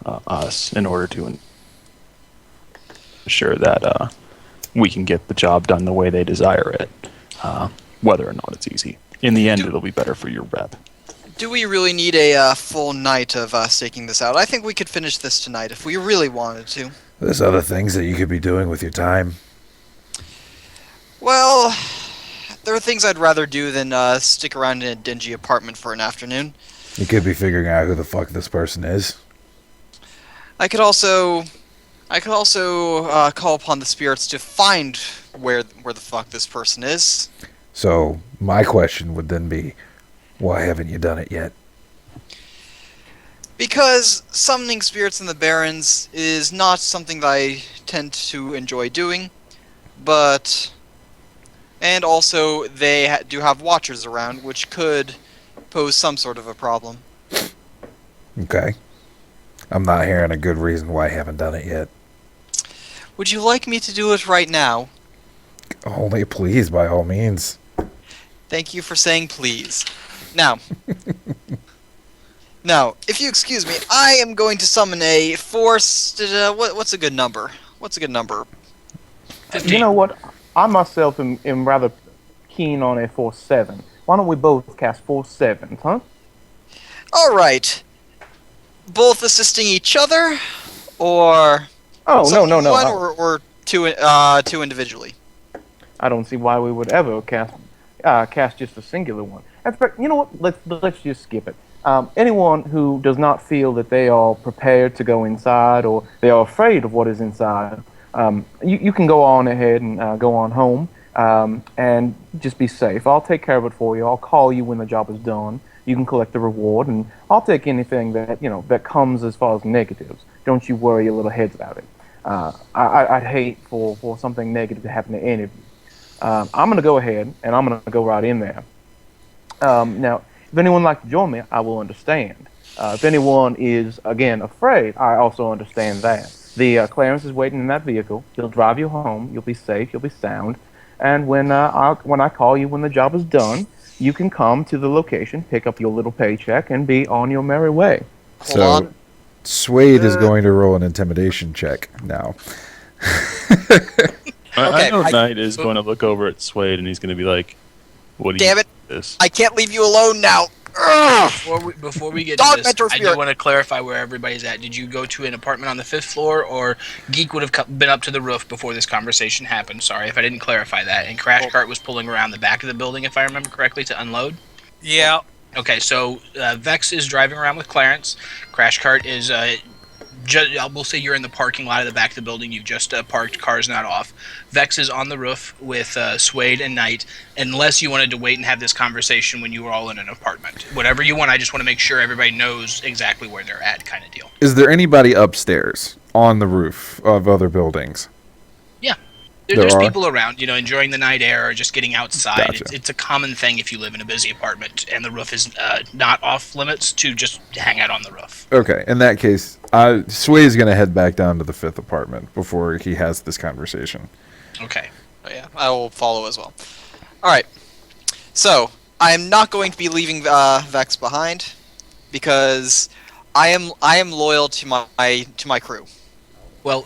us in order to ensure that we can get the job done the way they desire it, whether or not it's easy. In the end, it'll be better for your rep. Do we really need a full night of staking this out? I think we could finish this tonight if we really wanted to. There's other things that you could be doing with your time. Well, there are things I'd rather do than stick around in a dingy apartment for an afternoon. You could be figuring out who the fuck this person is. I could also call upon the spirits to find where the fuck this person is. So my question would then be, why haven't you done it yet? Because summoning spirits in the Barrens is not something that I tend to enjoy doing, and also they do have watchers around, which could pose some sort of a problem. Okay. I'm not hearing a good reason why I haven't done it yet. Would you like me to do it right now? Only please, by all means. Thank you for saying please. Now, if you excuse me, I am going to summon a force. What's a good number? What's a good number? 15. You know what? I myself am rather keen on a force 7. Why don't we both cast force 7s, huh? All right. Both assisting each other, or no. One or two individually. I don't see why we would ever cast just a singular one. You know what? Let's just skip it. Anyone who does not feel that they are prepared to go inside or they are afraid of what is inside, you can go on ahead and go on home and just be safe. I'll take care of it for you. I'll call you when the job is done. You can collect the reward, and I'll take anything that comes as far as negatives. Don't you worry your little heads about it. I'd hate for something negative to happen to any of you. I'm going to go ahead, and I'm going to go right in there. Now, if anyone would like to join me, I will understand. If anyone is, again, afraid, I also understand that. The Clarence is waiting in that vehicle. He'll drive you home. You'll be safe. You'll be sound. And when I call you when the job is done, you can come to the location, pick up your little paycheck, and be on your merry way. Hold on. Suede is going to roll an intimidation check now. I know Knight is going to look over at Suede and he's going to be like, "What do you Damn it! This? I can't leave you alone now." Before we get to this, I do want to clarify where everybody's at. Did you go to an apartment on the 5th floor, or Geek would have been up to the roof before this conversation happened? Sorry if I didn't clarify that. And Crash Cart was pulling around the back of the building, if I remember correctly, to unload? Yeah. Okay, so Vex is driving around with Clarence. Crash Cart is... we'll say you're in the parking lot of the back of the building. You've just parked, car's not off. Vex is on the roof with Suede and Knight, unless you wanted to wait and have this conversation when you were all in an apartment. Whatever you want, I just want to make sure everybody knows exactly where they're at, kind of deal. Is there anybody upstairs on the roof of other buildings? Yeah. There's people around, enjoying the night air or just getting outside. Gotcha. It's a common thing if you live in a busy apartment and the roof is not off limits to just hang out on the roof. Okay, in that case, Sway's going to head back down to the 5th apartment before he has this conversation. Okay. Oh, yeah, I will follow as well. All right. So I am not going to be leaving Vex behind because I am loyal to my crew. Well,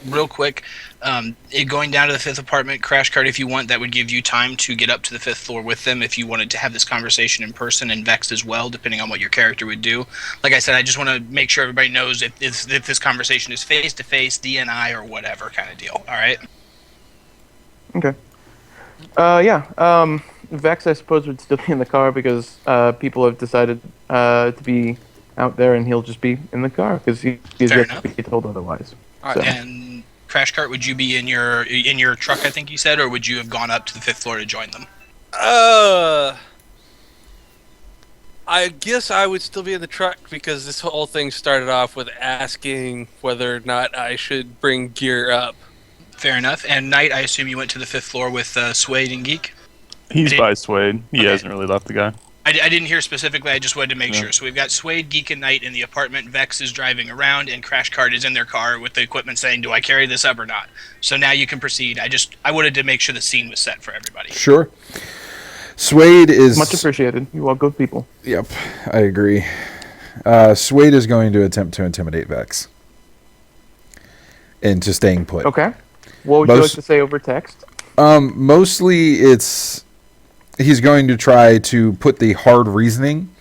real quick, going down to the 5th apartment, Crash Cart, if you want, that would give you time to get up to the 5th floor with them if you wanted to have this conversation in person, and Vex as well, depending on what your character would do. Like I said, I just want to make sure everybody knows if this conversation is face-to-face, DNI, or whatever kind of deal. All right? Okay. Vex, I suppose, would still be in the car because people have decided to be out there, and he'll just be in the car because he's yet to be told otherwise. All right, and Crash Cart, would you be in your truck, I think you said, or would you have gone up to the 5th floor to join them? I guess I would still be in the truck because this whole thing started off with asking whether or not I should bring gear up. Fair enough. And Knight, I assume you went to the 5th floor with Suede and Geek? He's by Suede. He hasn't really left the guy. I didn't hear specifically, I just wanted to make sure. So we've got Suede, Geek, and Knight in the apartment. Vex is driving around, and Crash Cart is in their car with the equipment saying, do I carry this up or not? So now you can proceed. I wanted to make sure the scene was set for everybody. Sure. Suede is... Much appreciated. You are good people. Yep, I agree. Suede is going to attempt to intimidate Vex into staying put. Okay. What would you like to say over text? Mostly he's going to try to put the hard reasoning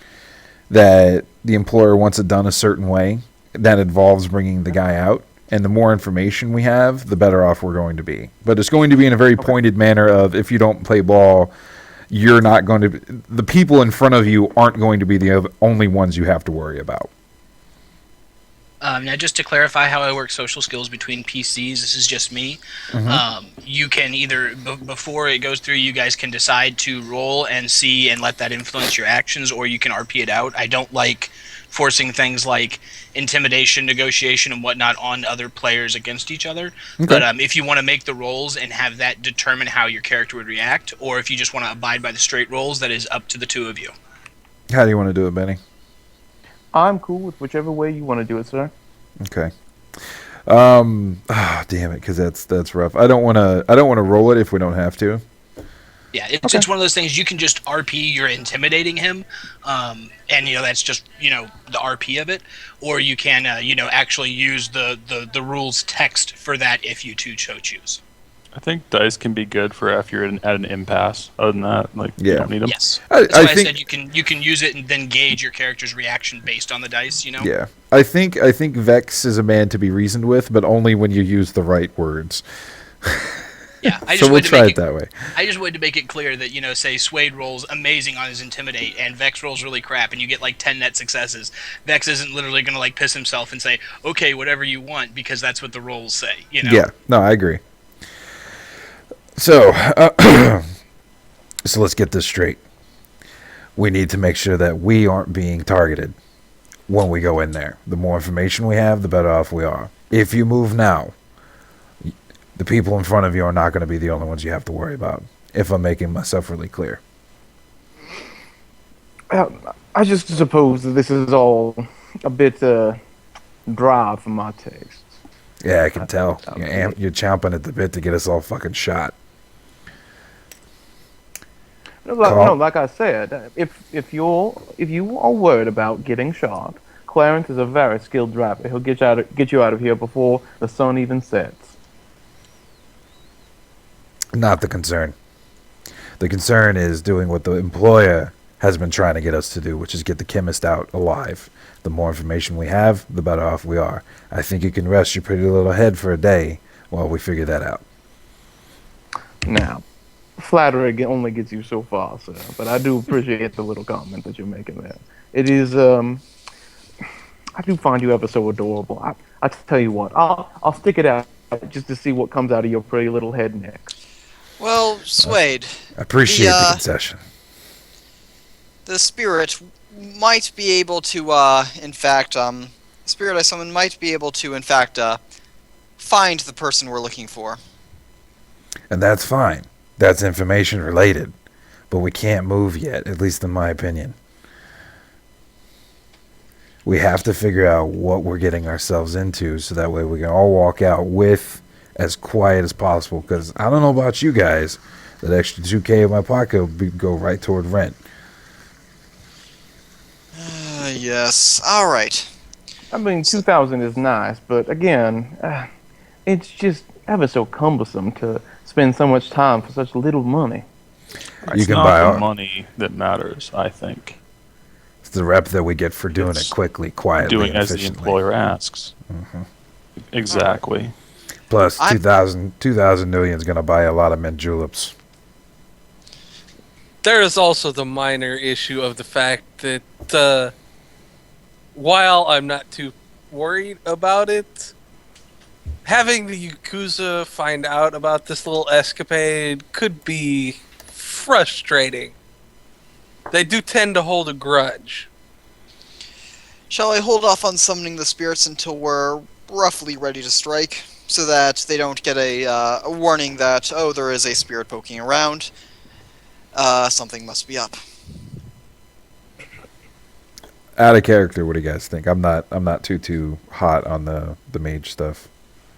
that the employer wants it done a certain way that involves bringing the guy out. And the more information we have, the better off we're going to be. But it's going to be in a very pointed manner of, if you don't play ball, you're not going to... The people in front of you aren't going to be the only ones you have to worry about. Now, just to clarify how I work social skills between PCs, this is just me. You can either, before it goes through, you guys can decide to roll and see and let that influence your actions, or you can RP it out. I don't like forcing things like intimidation, negotiation, and whatnot on other players against each other. Okay. But if you want to make the rolls and have that determine how your character would react, or if you just want to abide by the straight rolls, that is up to the two of you. How do you want to do it, Benny? I'm cool with whichever way you want to do it, sir. Okay. Damn it, because that's rough. I don't want to roll it if we don't have to. Yeah, it's one of those things you can just RP, you're intimidating him, and that's just the RP of it, or you can actually use the rules text for that if you so choose. I think dice can be good for if you're at an impasse. Other than that, you don't need them. Yes, I that's why I think, said you can use it and then gauge your character's reaction based on the dice. Yeah, I think Vex is a man to be reasoned with, but only when you use the right words. Yeah, I just so we'll wanted to try make it that way. I just wanted to make it clear that say Suede rolls amazing on his intimidate and Vex rolls really crap, and you get 10 net successes. Vex isn't literally going to piss himself and say, okay, whatever you want, because that's what the rolls say. Yeah, no, I agree. So, so let's get this straight. We need to make sure that we aren't being targeted when we go in there. The more information we have, the better off we are. If you move now, the people in front of you are not going to be the only ones you have to worry about, if I'm making myself really clear. I just suppose that this is all a bit dry for my taste. Yeah, I can tell. You're chomping at the bit to get us all fucking shot. No, like I said, if you are worried about getting shot, Clarence is a very skilled driver. He'll get you out of here before the sun even sets. Not the concern. The concern is doing what the employer has been trying to get us to do, which is get the chemist out alive. The more information we have, the better off we are. I think you can rest your pretty little head for a day while we figure that out. Now, flattery only gets you so far, sir, but I do appreciate the little comment that you're making there. It is, I do find you ever so adorable. I tell you what, I'll stick it out just to see what comes out of your pretty little head next. Well, Suede, I appreciate the concession. the spirit might be able to, spirit I summon might be able to, find the person we're looking for. And that's fine. That's information related. But we can't move yet, at least in my opinion. We have to figure out what we're getting ourselves into so that way we can all walk out with as quiet as possible. Because I don't know about you guys, that extra $2,000 in my pocket will go right toward rent. Yes. All right. I mean, 2,000 is nice, but again, it's just ever so cumbersome to spend so much time for such little money. You It's can not buy the money that matters, I think. It's the rep that we get for doing It's it quickly, quietly, Doing and as the efficiently. employer asks. Exactly. Plus, 2,000 million is going to buy a lot of mint juleps. There is also the minor issue of the fact that while I'm not too worried about it, having the Yakuza find out about this little escapade could be frustrating. They do tend to hold a grudge. Shall I hold off on summoning the spirits until we're roughly ready to strike, so that they don't get a warning that, oh, there is a spirit poking around. Something must be up. Out of character, what do you guys think? I'm not too hot on the mage stuff.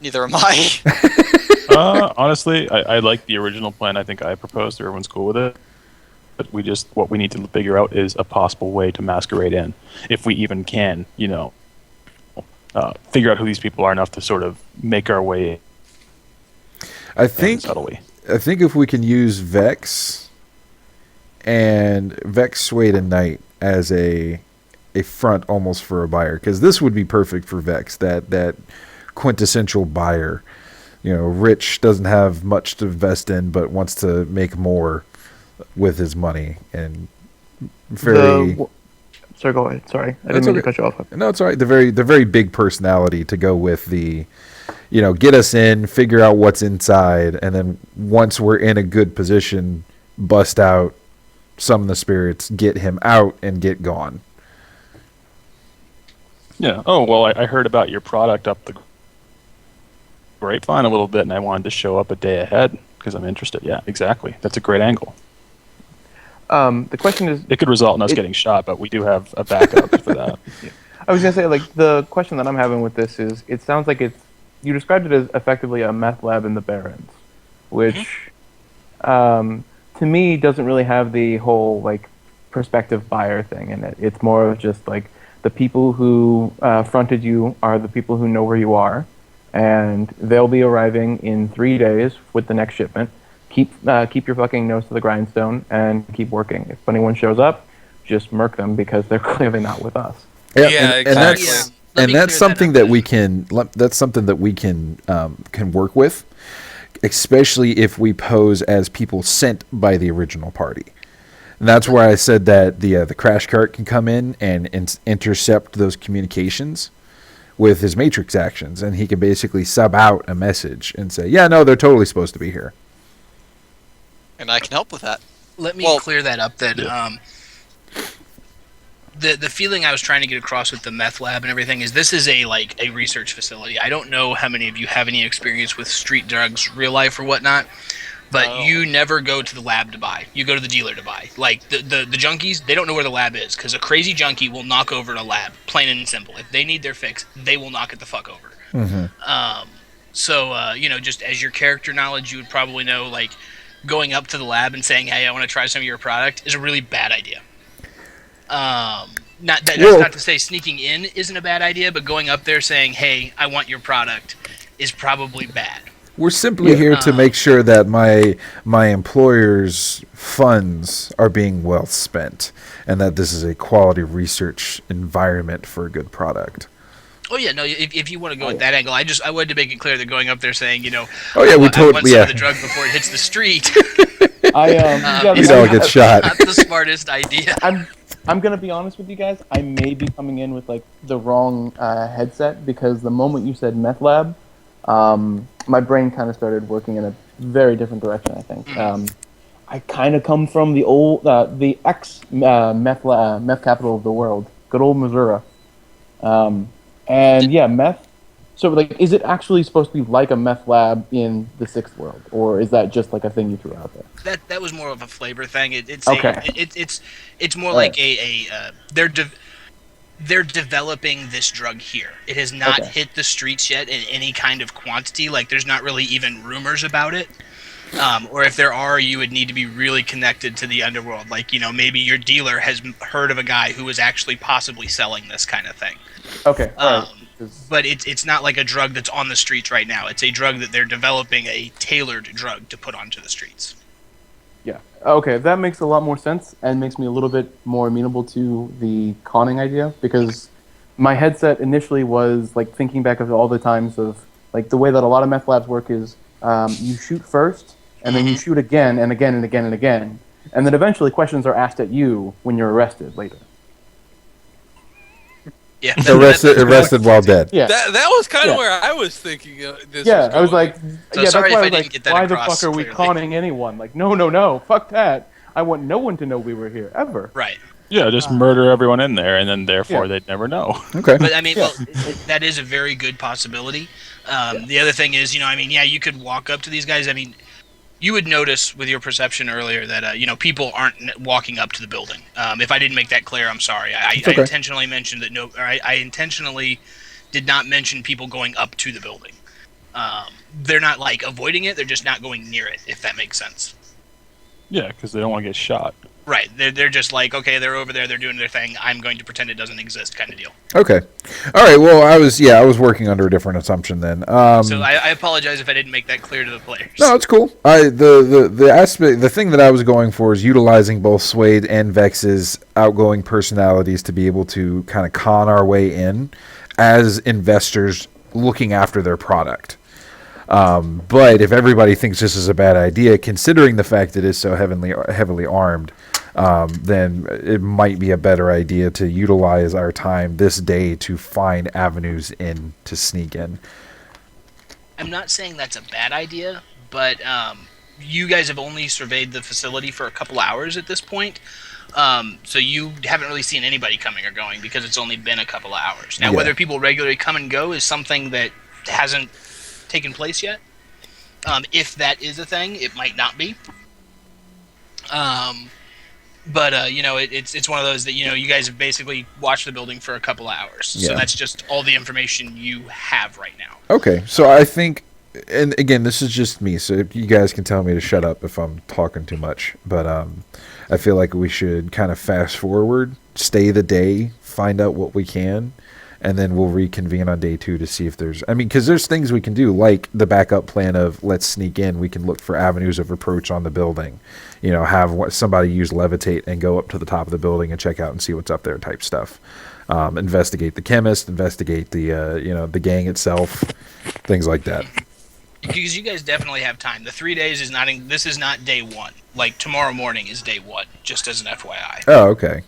Neither am I. Honestly, I like the original plan I think I proposed. Everyone's cool with it. what we need to figure out is a possible way to masquerade in, if we even can, figure out who these people are enough to sort of make our way I in think subtly. if we can use Vex and Vex Sway to Knight as a front almost for a buyer, because this would be perfect for Vex, that quintessential buyer. Rich, doesn't have much to invest in, but wants to make more with his money, and very. Sorry, go ahead. Sorry, I That's didn't mean okay. to cut you off. No, it's all right. The very big personality to go with the, get us in, figure out what's inside, and then once we're in a good position, bust out, summon the spirits, get him out, and get gone. Yeah. Oh, well, I heard about your product up the grapevine a little bit, and I wanted to show up a day ahead because I'm interested. Yeah, exactly. That's a great angle. The question is, It could result in us getting shot, but we do have a backup for that. I was gonna say, like, the question that I'm having with this is, it sounds like you described it as effectively a meth lab in the Barrens, which, to me, doesn't really have the whole like prospective buyer thing in it. It's more of just like the people who fronted you are the people who know where you are, and they'll be arriving in 3 days with the next shipment. Keep your fucking nose to the grindstone and keep working. If anyone shows up, just murk them because they're clearly not with us. Yeah, and exactly. that's Let and me that's clear something that up that we can. That's something that we can work with, especially if we pose as people sent by the original party. And that's where I said that the crash cart can come in and intercept those communications with his matrix actions, and he can basically sub out a message and say, "Yeah, no, they're totally supposed to be here." And I can help with that. Let me Well- clear that up then. The feeling I was trying to get across with the meth lab and everything is this is a research facility. I don't know how many of you have any experience with street drugs, real life or whatnot, but you never go to the lab to buy. You go to the dealer to buy. Like the junkies, they don't know where the lab is because a crazy junkie will knock over a lab, plain and simple. If they need their fix, they will knock it the fuck over. So just as your character knowledge, you would probably know like going up to the lab and saying, "Hey, I want to try some of your product," is a really bad idea. That's not to say sneaking in isn't a bad idea, but going up there saying, "Hey, I want your product," is probably bad. We're simply here to make sure that my employer's funds are being well spent, and that this is a quality research environment for a good product. Oh yeah, no. If you want to go at that angle, I wanted to make it clear that going up there saying, Oh yeah, I we want totally some of the drug before it hits the street. You'd all get shot. Not the smartest idea. I'm gonna be honest with you guys. I may be coming in with like the wrong headset because the moment you said meth lab, my brain kind of started working in a very different direction. I think I kind of come from the old, the ex meth capital of the world, good old Missouri, and yeah, meth. So like, is it actually supposed to be like a meth lab in the Sixth World, or is that just like a thing you threw out there? That was more of a flavor thing. It's Okay. It's more Right. like they're developing this drug here. It has not Okay. hit the streets yet in any kind of quantity. Like there's not really even rumors about it. Or if there are, you would need to be really connected to the underworld. Like maybe your dealer has heard of a guy who was actually possibly selling this kind of thing. Okay. All right. But it's not like a drug that's on the streets right now. It's a drug that they're developing a tailored drug to put onto the streets. Yeah. Okay, that makes a lot more sense and makes me a little bit more amenable to the conning idea because my headset initially was like thinking back of all the times of like the way that a lot of meth labs work is you shoot first and then you shoot again and again and again and again, and then eventually questions are asked at you when you're arrested later. Yeah. Arrested while dead. Yeah. That was kind of Yeah. where I was thinking this Yeah, was I was going. like, So yeah, that's sorry why if I I was didn't like, get that why the across fuck are we clearly. conning anyone? Like, no, fuck that. I want no one to know we were here ever. Right. Yeah, just murder everyone in there, and then therefore Yeah. they'd never know. Okay. But I mean, well, that is a very good possibility. The other thing is, yeah, you could walk up to these guys. I mean, you would notice with your perception earlier that people aren't walking up to the building. If I didn't make that clear, I'm sorry. I okay. intentionally mentioned that I intentionally did not mention people going up to the building. They're not like avoiding it; they're just not going near it. If that makes sense. Yeah, because they don't want to get shot. Right. They're just like, okay, they're over there, they're doing their thing. I'm going to pretend it doesn't exist, kind of deal. Okay. All right. Well, I was working under a different assumption then. So I apologize if I didn't make that clear to the players. No, it's cool. The thing that I was going for is utilizing both Suede and Vex's outgoing personalities to be able to kind of con our way in as investors looking after their product. But if everybody thinks this is a bad idea, considering the fact that it's so heavily armed, then it might be a better idea to utilize our time this day to find avenues in to sneak in. I'm not saying that's a bad idea, but you guys have only surveyed the facility for a couple hours at this point. So you haven't really seen anybody coming or going because it's only been a couple of hours. Now, whether people regularly come and go is something that hasn't taken place yet. If that is a thing, it might not be. But it's one of those that you guys have basically watched the building for a couple of hours. So that's just all the information you have right now. Okay, so I think, and again, this is just me, so you guys can tell me to shut up if I'm talking too much. But I feel like we should kind of fast forward, stay the day, find out what we can, and then we'll reconvene on day 2 to see if there's... I mean, because there's things we can do, like the backup plan of let's sneak in. We can look for avenues of approach on the building. Have somebody use levitate and go up to the top of the building and check out and see what's up there type stuff. Investigate the chemist, investigate the gang itself, things like that. Because you guys definitely have time. The 3 days is not... This is not day 1. Like, tomorrow morning is day 1, just as an FYI. Oh, okay.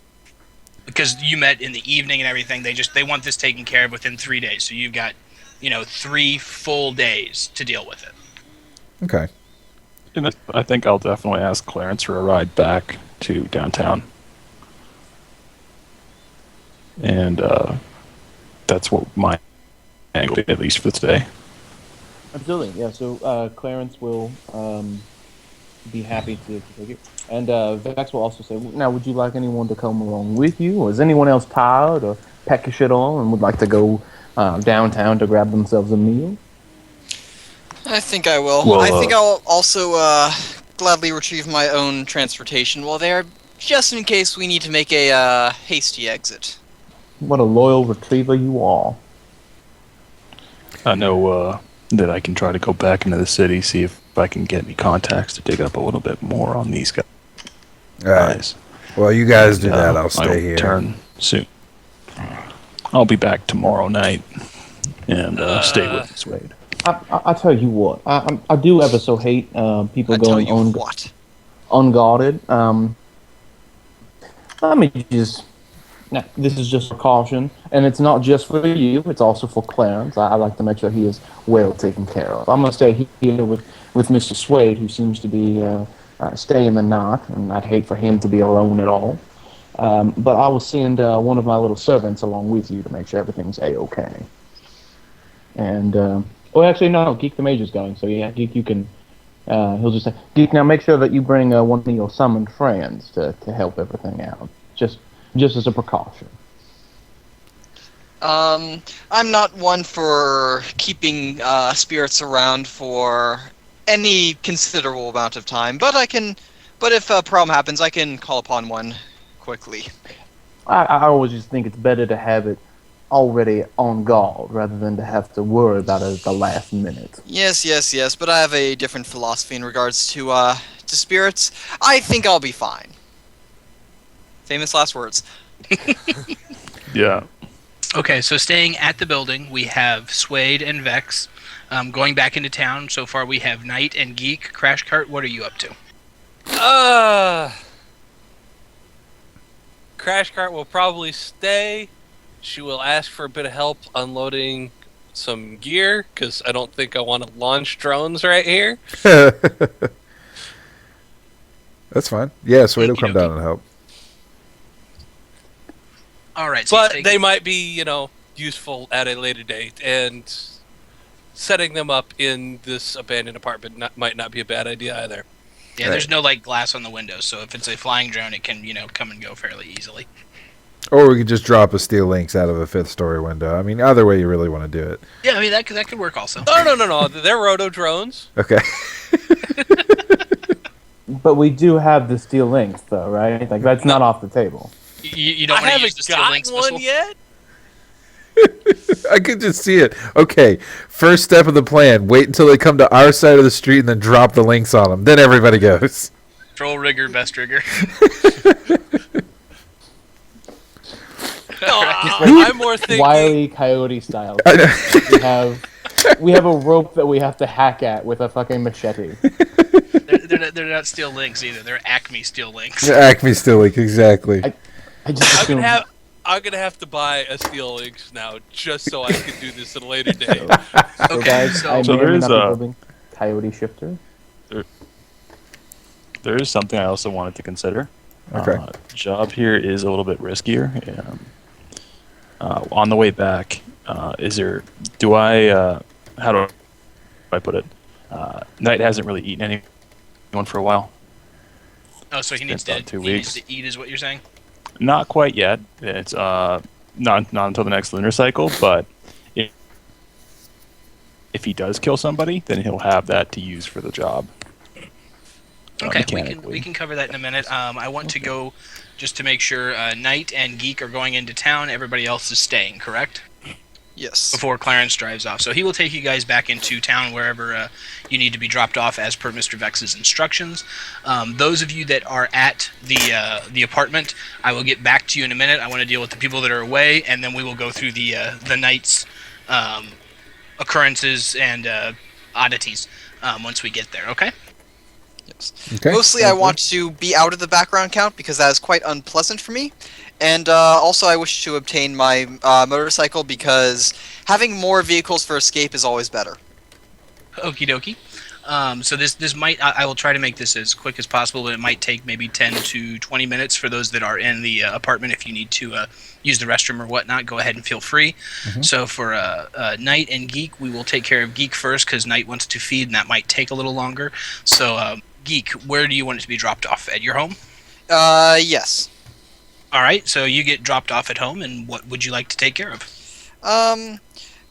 Because you met in the evening and everything, they want this taken care of within 3 days. So you've got, 3 full days to deal with it. Okay. And I think I'll definitely ask Clarence for a ride back to downtown. And that's what my angle is, at least for today. Absolutely, yeah. So Clarence will be happy to take it. And Vex will also say, now, would you like anyone to come along with you? Or is anyone else tired or pack your shit on and would like to go downtown to grab themselves a meal? I think I will. Well, I think I'll also gladly retrieve my own transportation while there, just in case we need to make a hasty exit. What a loyal retriever you are. I know that I can try to go back into the city, see if I can get any contacts to dig up a little bit more on these guys. All right. Well, you guys do that. I'll stay I'll here. Return soon. I'll be back tomorrow night and stay with Suede. I tell you what, I do ever so hate people I tell going you what. unguarded. Let me just... Now, this is just precaution, and it's not just for you, it's also for Clarence. I like to make sure he is well taken care of. I'm going to stay here with Mr. Suede, who seems to be staying the night, and I'd hate for him to be alone at all. But I will send one of my little servants along with you to make sure everything's A-okay. And, actually, no, Geek the Mage is going, so yeah, Geek, you can... he'll just say, Geek, now make sure that you bring one of your summoned friends to help everything out. Just as a precaution. I'm not one for keeping spirits around for any considerable amount of time, but if a problem happens, I can call upon one quickly. I always just think it's better to have it already on guard rather than to have to worry about it at the last minute. Yes, but I have a different philosophy in regards to spirits. I think I'll be fine. Famous last words. Yeah. Okay, so staying at the building, we have Suede and Vex. Going back into town, so far we have Knight and Geek. Crash Cart, what are you up to? Crash Cart will probably stay. She will ask for a bit of help unloading some gear, because I don't think I want to launch drones right here. That's fine. Yeah, Suede will come down and help. All right, so But they might be, useful at a later date, and setting them up in this abandoned apartment might not be a bad idea either. Yeah, there's no glass on the windows, so if it's a flying drone, it can come and go fairly easily. Or we could just drop a steel links out of a 5th story window. I mean, either way you really want to do it. Yeah, I mean that could work also. No. They're roto drones. Okay. But we do have the steel links, though, right? Like that's not off the table. You don't I want to use haven't the steel links gotten one missile? yet. I could just see it. Okay, first step of the plan: wait until they come to our side of the street and then drop the links on them. Then everybody goes. Troll rigger, best rigger. No, I'm more thinking. Wile E. Coyote style. I know. We have a rope that we have to hack at with a fucking machete. They're not steel links either. They're Acme steel links. Acme still like exactly. I just assume. I'm gonna have to buy a steel links now just so I can do this at a later date. So Okay, guys, so- I So may or may there not is be a- building Coyote shifter. There is something I also wanted to consider. Okay. Job here is a little bit riskier. On the way back, do I, how do I put it? Knight hasn't really eaten anyone for a while. Oh, so he needs about to 2 he needs weeks. to eat, is what you're saying? Not quite yet. It's not until the next lunar cycle, but if he does kill somebody, then he'll have that to use for the job. Okay, we mechanically. can cover that in a minute. I want to go just to make sure Knight and Geek are going into town. Everybody else is staying, correct? Yes. Before Clarence drives off. So he will take you guys back into town wherever you need to be dropped off as per Mr. Vex's instructions. Those of you that are at the apartment, I will get back to you in a minute. I want to deal with the people that are away, and then we will go through the night's occurrences and oddities once we get there, okay? Yes. Okay. Mostly, I want to be out of the background count because that is quite unpleasant for me. And also, I wish to obtain my motorcycle because having more vehicles for escape is always better. Okie dokie. So this might I will try to make this as quick as possible, but it might take maybe 10 to 20 minutes for those that are in the apartment. If you need to use the restroom or whatnot, go ahead and feel free. So for Knight and Geek, we will take care of Geek first because Knight wants to feed, and that might take a little longer. So Geek, where do you want it to be dropped off? At your home? Yes. All right. So you get dropped off at home, and what would you like to take care of?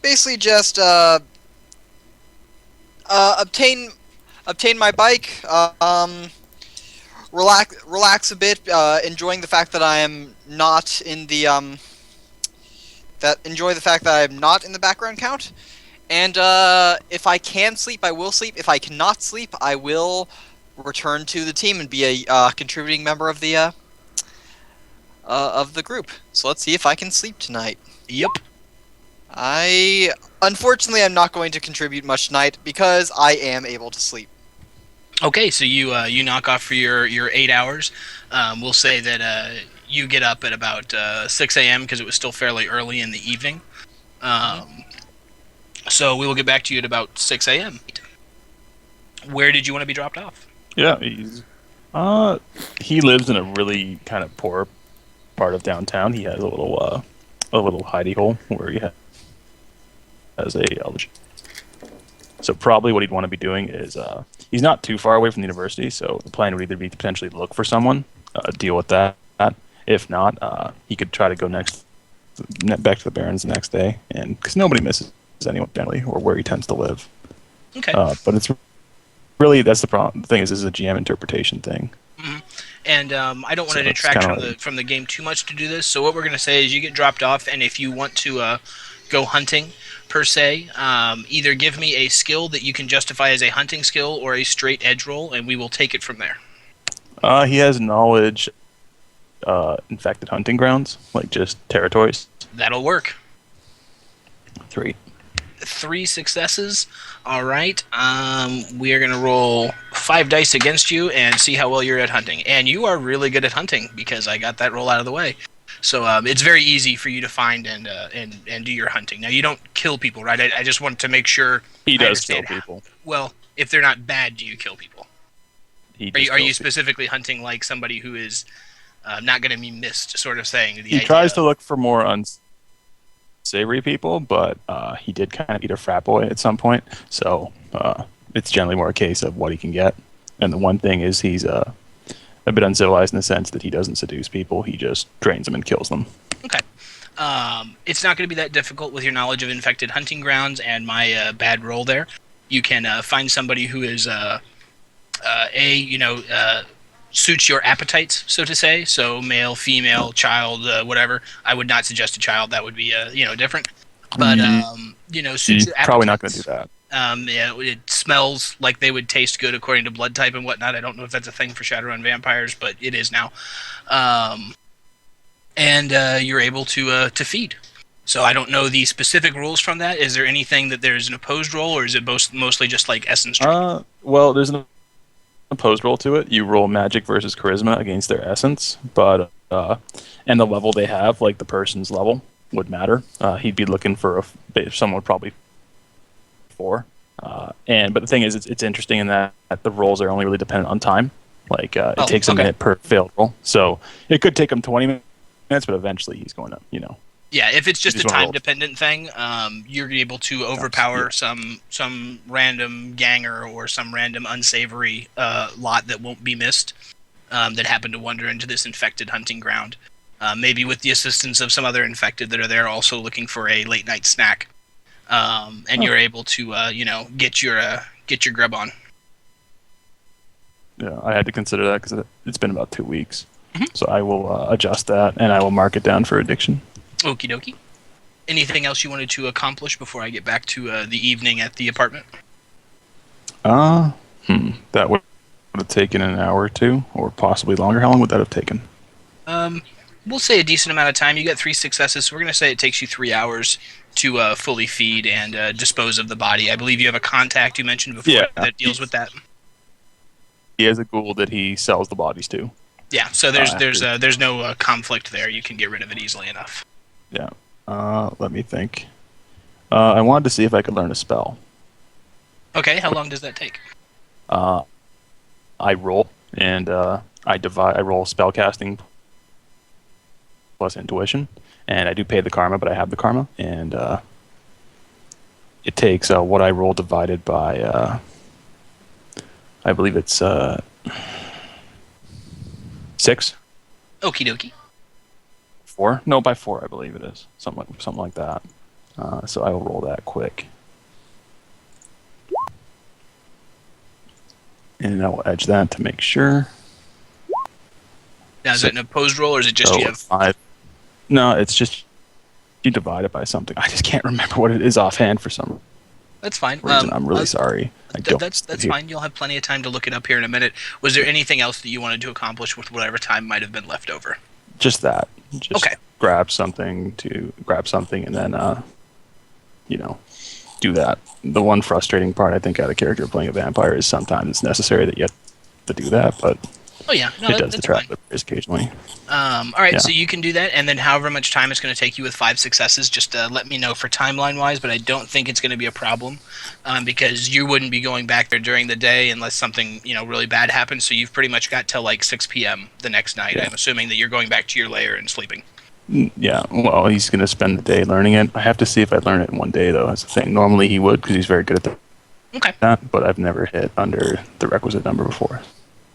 Basically just obtain my bike. Relax a bit. Enjoying the fact that I am not in the enjoy the fact that I am not in the background count. And if I can sleep, I will sleep. If I cannot sleep, I will return to the team and be a contributing member of the group. So let's see if I can sleep tonight. Yep. Unfortunately, I'm not going to contribute much tonight because I am able to sleep. Okay, so you knock off for your 8 hours. We'll say that you get up at about 6 a.m. because it was still fairly early in the evening. So we will get back to you at about 6 a.m. Where did you want to be dropped off? Yeah, he lives in a really kind of poor part of downtown. He has a little hidey hole where he has a so probably what he'd want to be doing is he's not too far away from the university, so the plan would either be to potentially look for someone, deal with that. If not, he could try to go back to the Barrens the next day, and because nobody misses anyone generally, or where he tends to live. Okay. But it's really that's the problem. The thing is, this is a GM interpretation thing. And I don't want to So it's detract kinda from the game too much to do this. So what we're going to say is you get dropped off, and if you want to go hunting, per se, either give me a skill that you can justify as a hunting skill or a straight edge roll, and we will take it from there. He has knowledge, infected hunting grounds, like just territories. That'll work. 3. 3 successes. All right. We are going to roll 5 dice against you and see how well you're at hunting. And you are really good at hunting because I got that roll out of the way. So it's very easy for you to find and do your hunting. Now you don't kill people, right? I just want to make sure He I does kill understand. people. Well, if they're not bad, do you kill people? He Are you just kills people. specifically hunting like somebody who is not going to be missed, sort of saying? He tries to look for more unsavory people, but he did kind of eat a frat boy at some point. So it's generally more a case of what he can get. And the one thing is he's a bit uncivilized in the sense that he doesn't seduce people. He just trains them and kills them. Okay. It's not going to be that difficult with your knowledge of infected hunting grounds and my bad roll there. You can find somebody who is suits your appetites, so to say. So male, female, child, whatever. I would not suggest a child. That would be different. But suits your appetites. Probably not going to do that. It smells like they would taste good according to blood type and whatnot. I don't know if that's a thing for Shadowrun vampires, but it is now. And you're able to feed. So I don't know the specific rules from that. Is there anything that there's an opposed roll, or is it mostly just like essence drink? Well, there's an opposed roll to it. You roll magic versus charisma against their essence, but and the level they have, like the person's level, would matter. He'd be looking for someone probably 4. But the thing is, it's interesting in that the rolls are only really dependent on time. Like it takes a minute per failed roll, so it could take him 20 minutes, but eventually he's going to, Yeah, if it's just a wanna roll. time-dependent thing, you're able to overpower some random ganger or some random unsavory lot that won't be missed that happen to wander into this infected hunting ground. Maybe with the assistance of some other infected that are there also looking for a late-night snack. And you're able to, get your grub on. Yeah, I had to consider that because it's been about 2 weeks. Mm-hmm. So I will adjust that, and I will mark it down for addiction. Okie dokie. Anything else you wanted to accomplish before I get back to the evening at the apartment? That would have taken an hour or 2, or possibly longer. How long would that have taken? We'll say a decent amount of time. You got 3 successes, so we're going to say it takes you 3 hours to fully feed and dispose of the body. I believe you have a contact you mentioned before that deals with that. He has a ghoul that he sells the bodies to. Yeah, so there's no conflict there. You can get rid of it easily enough. Yeah. Let me think. I wanted to see if I could learn a spell. Okay, how long does that take? I roll, and I roll spellcasting plus intuition, and I do pay the karma, but I have the karma, and it takes what I roll divided by, I believe it's 6. Okie dokie. 4? No, by 4, I believe it is. Something like that. So I will roll that quick. And I will edge that to make sure. Now, is it an opposed roll, or is it just you have 5? No, it's just you divide it by something. I just can't remember what it is offhand for some That's fine. reason. I'm really sorry. That's fine. You'll have plenty of time to look it up here in a minute. Was there anything else that you wanted to accomplish with whatever time might have been left over? Just that. Just Okay. grab something, and then do that. The one frustrating part, I think, out of character playing a vampire is sometimes it's necessary that you have to do that, but Oh yeah, no, it does that's detract fine. the players occasionally. All right, Yeah. so you can do that, and then however much time it's going to take you with 5 successes, just let me know for timeline-wise, but I don't think it's going to be a problem because you wouldn't be going back there during the day unless something really bad happens, so you've pretty much got till like 6 p.m. the next night. Yeah. I'm assuming that you're going back to your lair and sleeping. Yeah, well, he's going to spend the day learning it. I have to see if I learn it in one day, though. That's the thing. Normally he would because he's very good at Okay. that, but I've never hit under the requisite number before.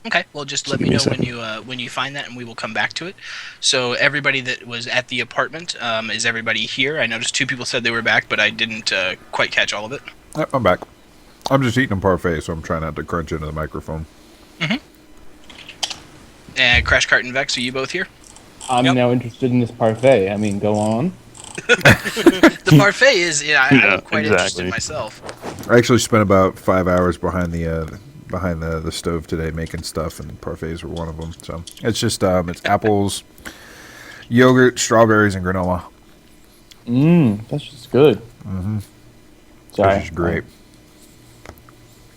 Okay, well, just So let give me me know a when you find that, and we will come back to it. So everybody that was at the apartment, is everybody here? I noticed 2 people said they were back, but I didn't quite catch all of it. Yep, I'm back. I'm just eating a parfait, so I'm trying not to crunch into the microphone. And Crash Cart and Vex, are you both here? I'm now interested in this parfait. I mean, go on. The parfait is, I'm quite interested exactly. myself. I actually spent about 5 hours behind the stove today making stuff, and parfaits were one of them. So it's just it's apples, yogurt, strawberries, and granola. That's just good. Sorry. Which is great.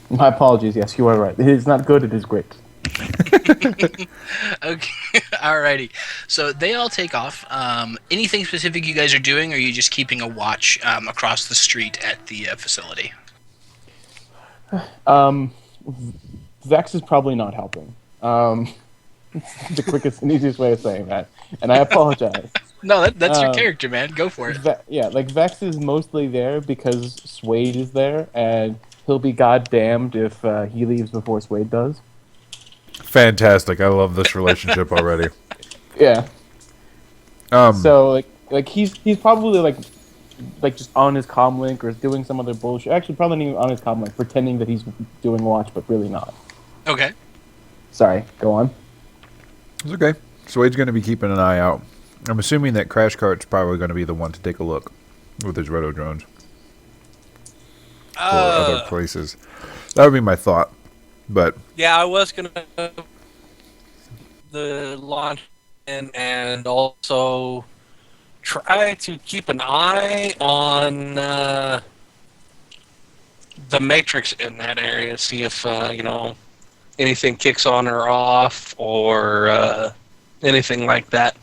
My apologies. Yes, you are right. It is not good. It is great. Okay, alrighty. So they all take off. Anything specific you guys are doing, or are you just keeping a watch across the street at the facility? Vex is probably not helping. The quickest and easiest way of saying that. And I apologize. No, that's your character, man. Go for it. Vex is mostly there because Swade is there, and he'll be goddamned if he leaves before Swade does. Fantastic! I love this relationship already. Yeah. Um, So like he's probably like just on his comm link or doing some other bullshit. Actually, probably not even on his comm link, pretending that he's doing watch, but really not. Okay. Sorry, go on. It's okay. So Wade's going to be keeping an eye out. I'm assuming that Crash Cart's probably going to be the one to take a look with his roto drones or other places. That would be my thought. But Yeah, I was gonna the launch and also try to keep an eye on the matrix in that area, see if anything kicks on or off or anything like that.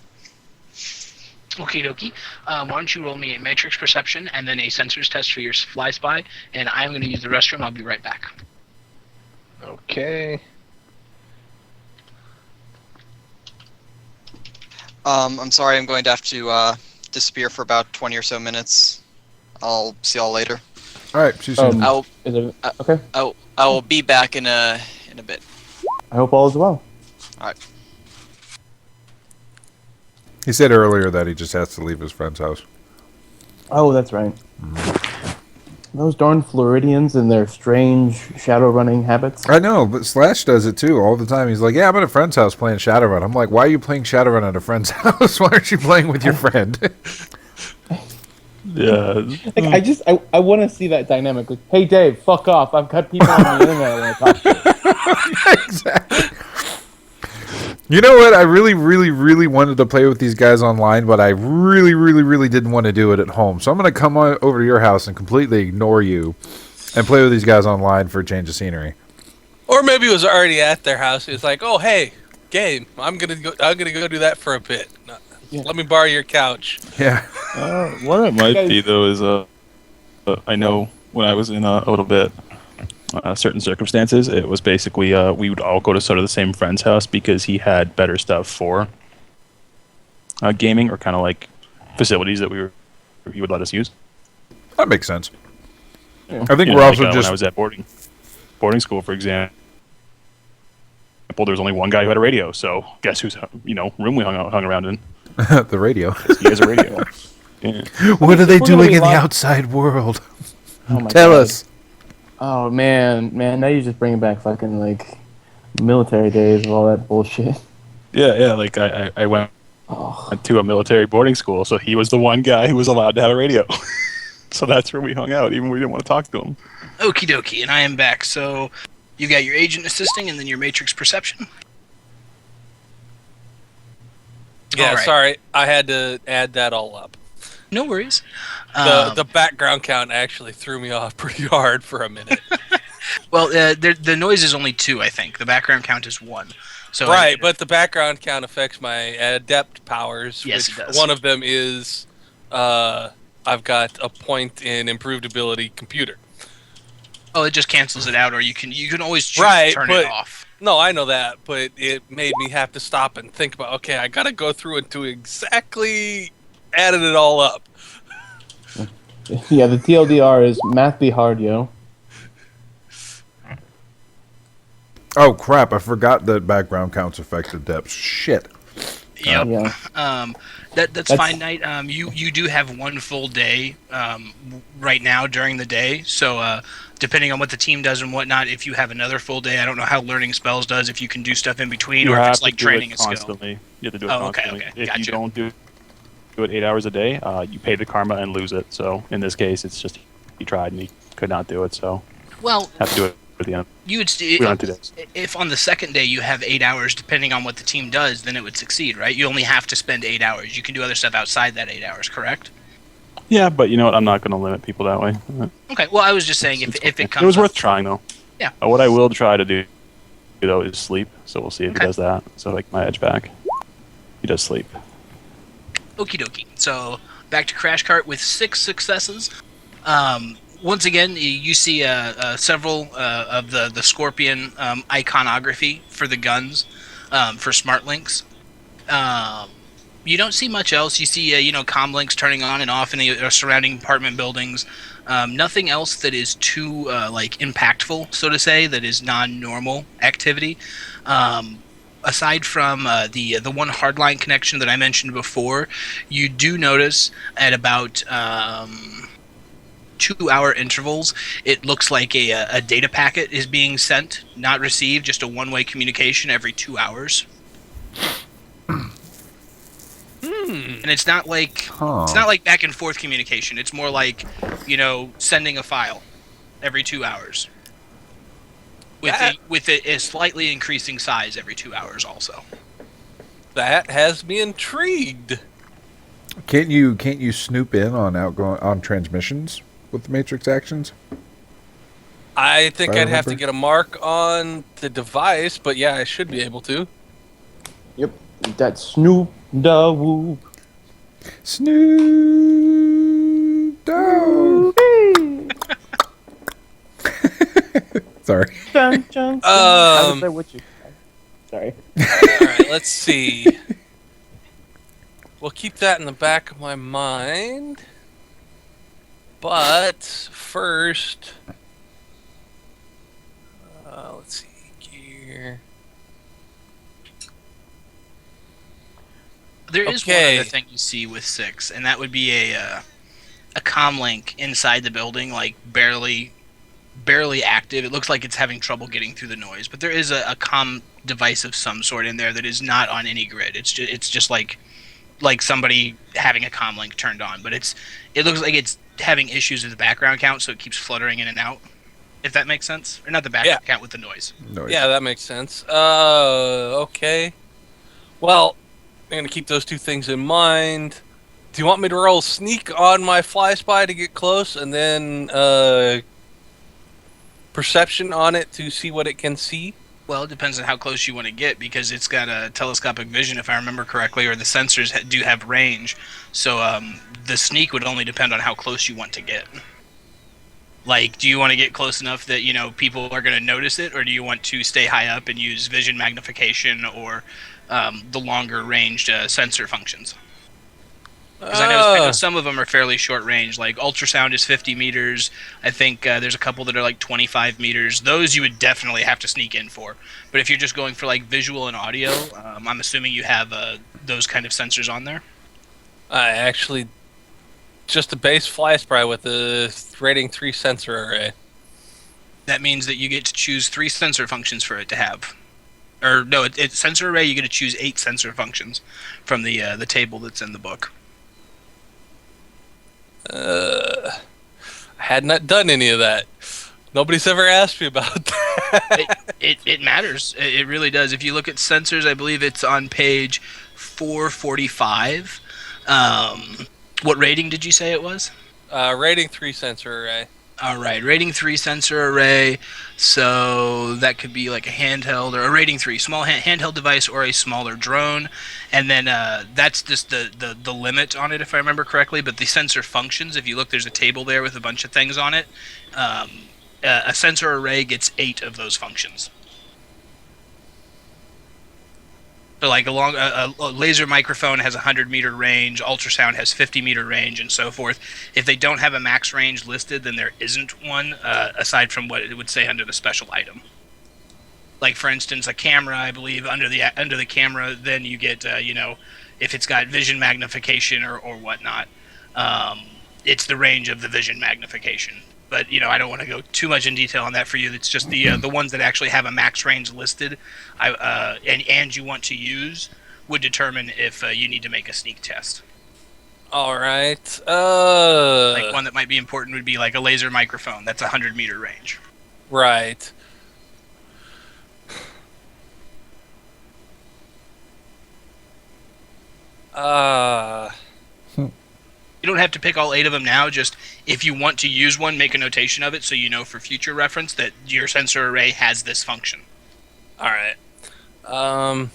Okie dokie. Why don't you roll me a matrix perception and then a sensors test for your fly spy, and I'm going to use the restroom. I'll be right back. Okay. I'm sorry, I'm going to have to disappear for about 20 or so minutes. I'll see y'all later. all right, see you soon. I'll Is it okay? I will be back in a bit. I hope all is well. He said earlier that he just has to leave his friend's house. Oh, that's right. Those darn Floridians and their strange shadow running habits. I know, but Slash does it too all the time. He's like, "Yeah, I'm at a friend's house playing Shadowrun." I'm like, "Why are you playing Shadowrun at a friend's house? Why aren't you playing with your friend?" Yeah. Like, I want to see that dynamic. Like, hey, Dave, fuck off. I've got people on the internet I want to talk to. Exactly. You know what? I really, really, really wanted to play with these guys online, but I really, really, really didn't want to do it at home. So I'm going to come over to your house and completely ignore you and play with these guys online for a change of scenery. Or maybe it was already at their house. It's like, oh hey, game. I'm gonna go do that for a bit. Yeah. Let me borrow your couch. Yeah. What it might be though is I know when I was in a little bit certain circumstances, it was basically we would all go to sort of the same friend's house because he had better stuff for gaming or kind of like facilities that he would let us use. That makes sense. Yeah. I think You we're know, also like, just... when I was at boarding school, for example, there was only one guy who had a radio. So guess whose room we hung around in? the radio. He has a radio. Yeah. What are they We're gonna doing be in the live- outside world? Oh my Tell God. us. Oh, man. Now you're just bringing back fucking, like, military days of all that bullshit. Yeah. Like I went Oh. to a military boarding school, so he was the one guy who was allowed to have a radio. So that's where we hung out, even when we didn't want to talk to him. Okie dokie, and I am back. So you got your agent assisting and then your matrix perception. Yeah, All right. sorry, I had to add that all up. No worries. The background count actually threw me off pretty hard for a minute. Well, the noise is only 2, I think. The background count is 1. So Right, but the background count affects my adept powers. Yes, which it does. One of them is I've got a point in improved ability computer. Oh, it just cancels it out, or you can always choose Right, to turn but- it off. No, I know that, but it made me have to stop and think about, okay, I gotta go through and do exactly added it all up. Yeah, the TLDR is math be hard, yo. Oh, crap. I forgot that background counts affected depths. Shit. Yep. Yeah. That's fine, Knight. You do have one full day right now during the day, so depending on what the team does and whatnot, if you have another full day, I don't know how learning spells does, if you can do stuff in between, or if it's like training a skill. constantly. You have to do it Oh, okay, constantly. okay, If gotcha. you don't do it 8 hours a day, you pay the karma and lose it. So in this case, it's just he tried and he could not do it, so Well, have to do it at the end. you would We don't do this. if on the second day you have 8 hours, depending on what the team does, then it would succeed, right? You only have to spend 8 hours. You can do other stuff outside that 8 hours, correct? Yeah, but you know what? I'm not going to limit people that way. Okay. Well, I was just saying It's if okay. it comes, It was up- worth trying though. Yeah. What I will try to do though is sleep. So we'll see if Okay. he does that. So like my edge back. He does sleep. Okie dokie. So back to Crash Cart with 6 successes. Once again, you see several of the Scorpion iconography for the guns for smart links. You don't see much else. You see, comm links turning on and off in the surrounding apartment buildings. Nothing else that is too impactful, so to say, that is non-normal activity. Aside from the one hardline connection that I mentioned before, you do notice at about 2-hour intervals, it looks like a data packet is being sent, not received, just a one-way communication every 2 hours. And it's not like back and forth communication. It's more like, sending a file every 2 hours. With a slightly increasing size every 2 hours also. That has me intrigued. Can't you snoop in on transmissions with the Matrix actions? I think If I I'd have to remember. get a mark on the device, but yeah, I should be able to. Yep, that Snoop Dogg. Snoop Dogg. Sorry. Dun, dun, dun. How does that with you? Sorry. All right, let's see. We'll keep that in the back of my mind. But first, let's see here. There is one Okay. other thing you see with 6, and that would be a comm link inside the building, like barely active. It looks like it's having trouble getting through the noise, but there is a comm device of some sort in there that is not on any grid. It's just like somebody having a comm link turned on, but it looks like it's having issues with the background count, so it keeps fluttering in and out. If that makes sense, or not the background count with the noise. Noise. Yeah, that makes sense. Okay. Well, I'm gonna keep those two things in mind. Do you want me to roll sneak on my fly spy to get close, and then perception on it to see what it can see? Well, it depends on how close you want to get, because it's got a telescopic vision, if I remember correctly, or the sensors do have range. So the sneak would only depend on how close you want to get. Like, do you want to get close enough that, people are going to notice it, or do you want to stay high up and use vision magnification or the longer ranged sensor functions? Because I know some of them are fairly short range. Like ultrasound is 50 meters. I think there's a couple that are like 25 meters. Those you would definitely have to sneak in for. But if you're just going for like visual and audio, I'm assuming you have those kind of sensors on there. I actually just a base fly spy with a rating 3 sensor array. That means that you get to choose 3 sensor functions for it to have. Or no, it's sensor array. You get to choose 8 sensor functions from the table that's in the book. I had not done any of that. Nobody's ever asked me about that. It matters. It really does. If you look at sensors, I believe it's on page 445. What rating did you say it was? Rating 3 sensor array. All right, rating 3 sensor array. So that could be like a handheld or a rating 3 small handheld device or a smaller drone, and then that's just the limit on it, if I remember correctly. But the sensor functions, if you look, there's a table there with a bunch of things on it. A sensor array gets 8 of those functions. So like a laser microphone has 100-meter range, ultrasound has 50-meter range, and so forth. If they don't have a max range listed, then there isn't one, aside from what it would say under the special item. Like for instance, a camera, I believe under the camera, then you get if it's got vision magnification or whatnot, it's the range of the vision magnification. But I don't want to go too much in detail on that for you. It's just the ones that actually have a max range listed, and you want to use, would determine if you need to make a sneak test. All right. Like one that might be important would be like a laser microphone. That's 100-meter range. Right. You don't have to pick all 8 of them now. Just if you want to use one, make a notation of it so you know for future reference that your sensor array has this function. All right.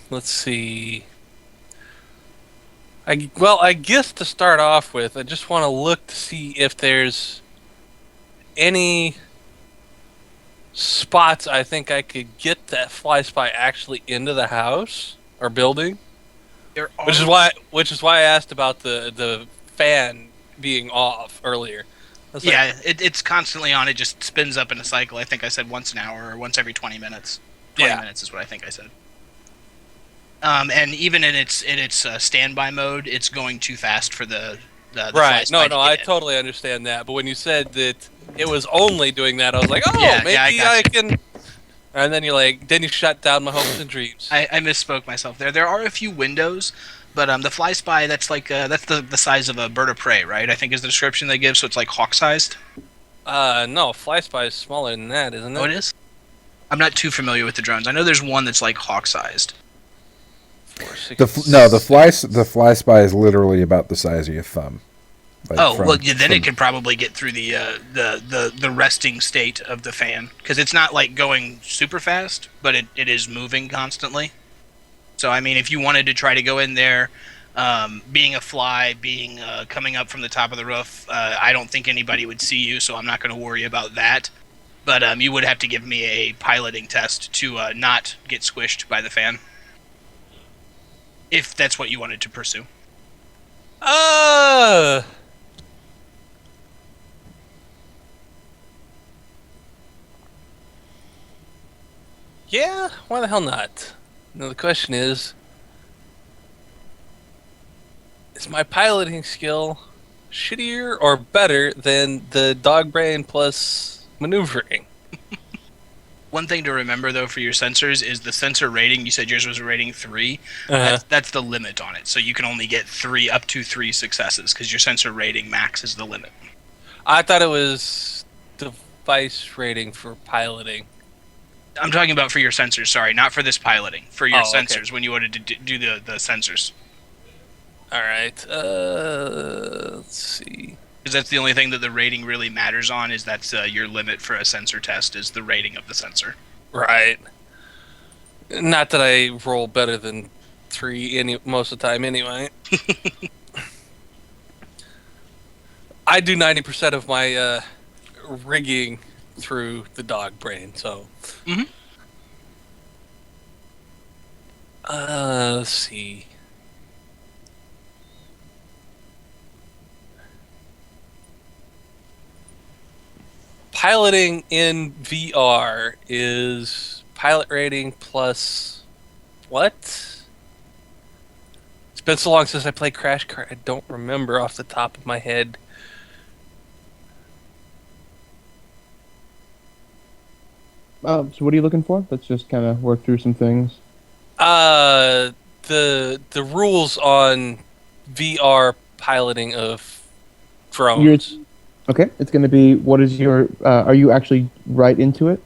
Let's see. I guess to start off with, I just want to look to see if there's any spots I think I could get that fly spy actually into the house or building. Which is why I asked about the fan being off earlier. Yeah, it's constantly on. It just spins up in a cycle. I think I said once an hour or once every 20 minutes. 20 minutes is what I think I said. And even in its standby mode, it's going too fast for the The Right. fly No, spy to I get in. totally understand that. But when you said that it was only doing that, I was like, oh, Yeah, maybe I got I you. can. And then you're like, then you shut down my hopes and dreams. I misspoke myself there. There are a few windows, but the fly spy that's like that's the size of a bird of prey, right? I think is the description they give, so it's like hawk sized. No, Fly Spy is smaller than that, isn't it? Oh, it is. I'm not too familiar with the drones. I know there's one that's like hawk sized. The fly spy is literally about the size of your thumb. Like Then it can probably get through the resting state of the fan because it's not like going super fast, but it is moving constantly. So I mean, if you wanted to try to go in there, being a fly, coming up from the top of the roof, I don't think anybody would see you, so I'm not going to worry about that. But you would have to give me a piloting test to not get squished by the fan, if that's what you wanted to pursue. Yeah, why the hell not? Now the question is my piloting skill shittier or better than the dog brain plus maneuvering? One thing to remember, though, for your sensors is the sensor rating. You said yours was a rating 3. Uh-huh. That's the limit on it. So you can only get up to 3 successes because your sensor rating max is the limit. I thought it was device rating for piloting. I'm talking about for your sensors, sorry, not for this piloting. For your okay. sensors, when you wanted to do the sensors. Alright, let's see. Because that's the only thing that the rating really matters on, is that's your limit for a sensor test, is the rating of the sensor. Right. Not that I roll better than 3 most of the time anyway. I do 90% of my rigging through the dog brain, so... Mm-hmm. Let's see. Piloting in VR is pilot rating plus what? It's been so long since I played Crash Kart, I don't remember off the top of my head. So what are you looking for? Let's just kind of work through some things. The rules on VR piloting of drones. Okay, it's going to be, what is your, are you actually right into it?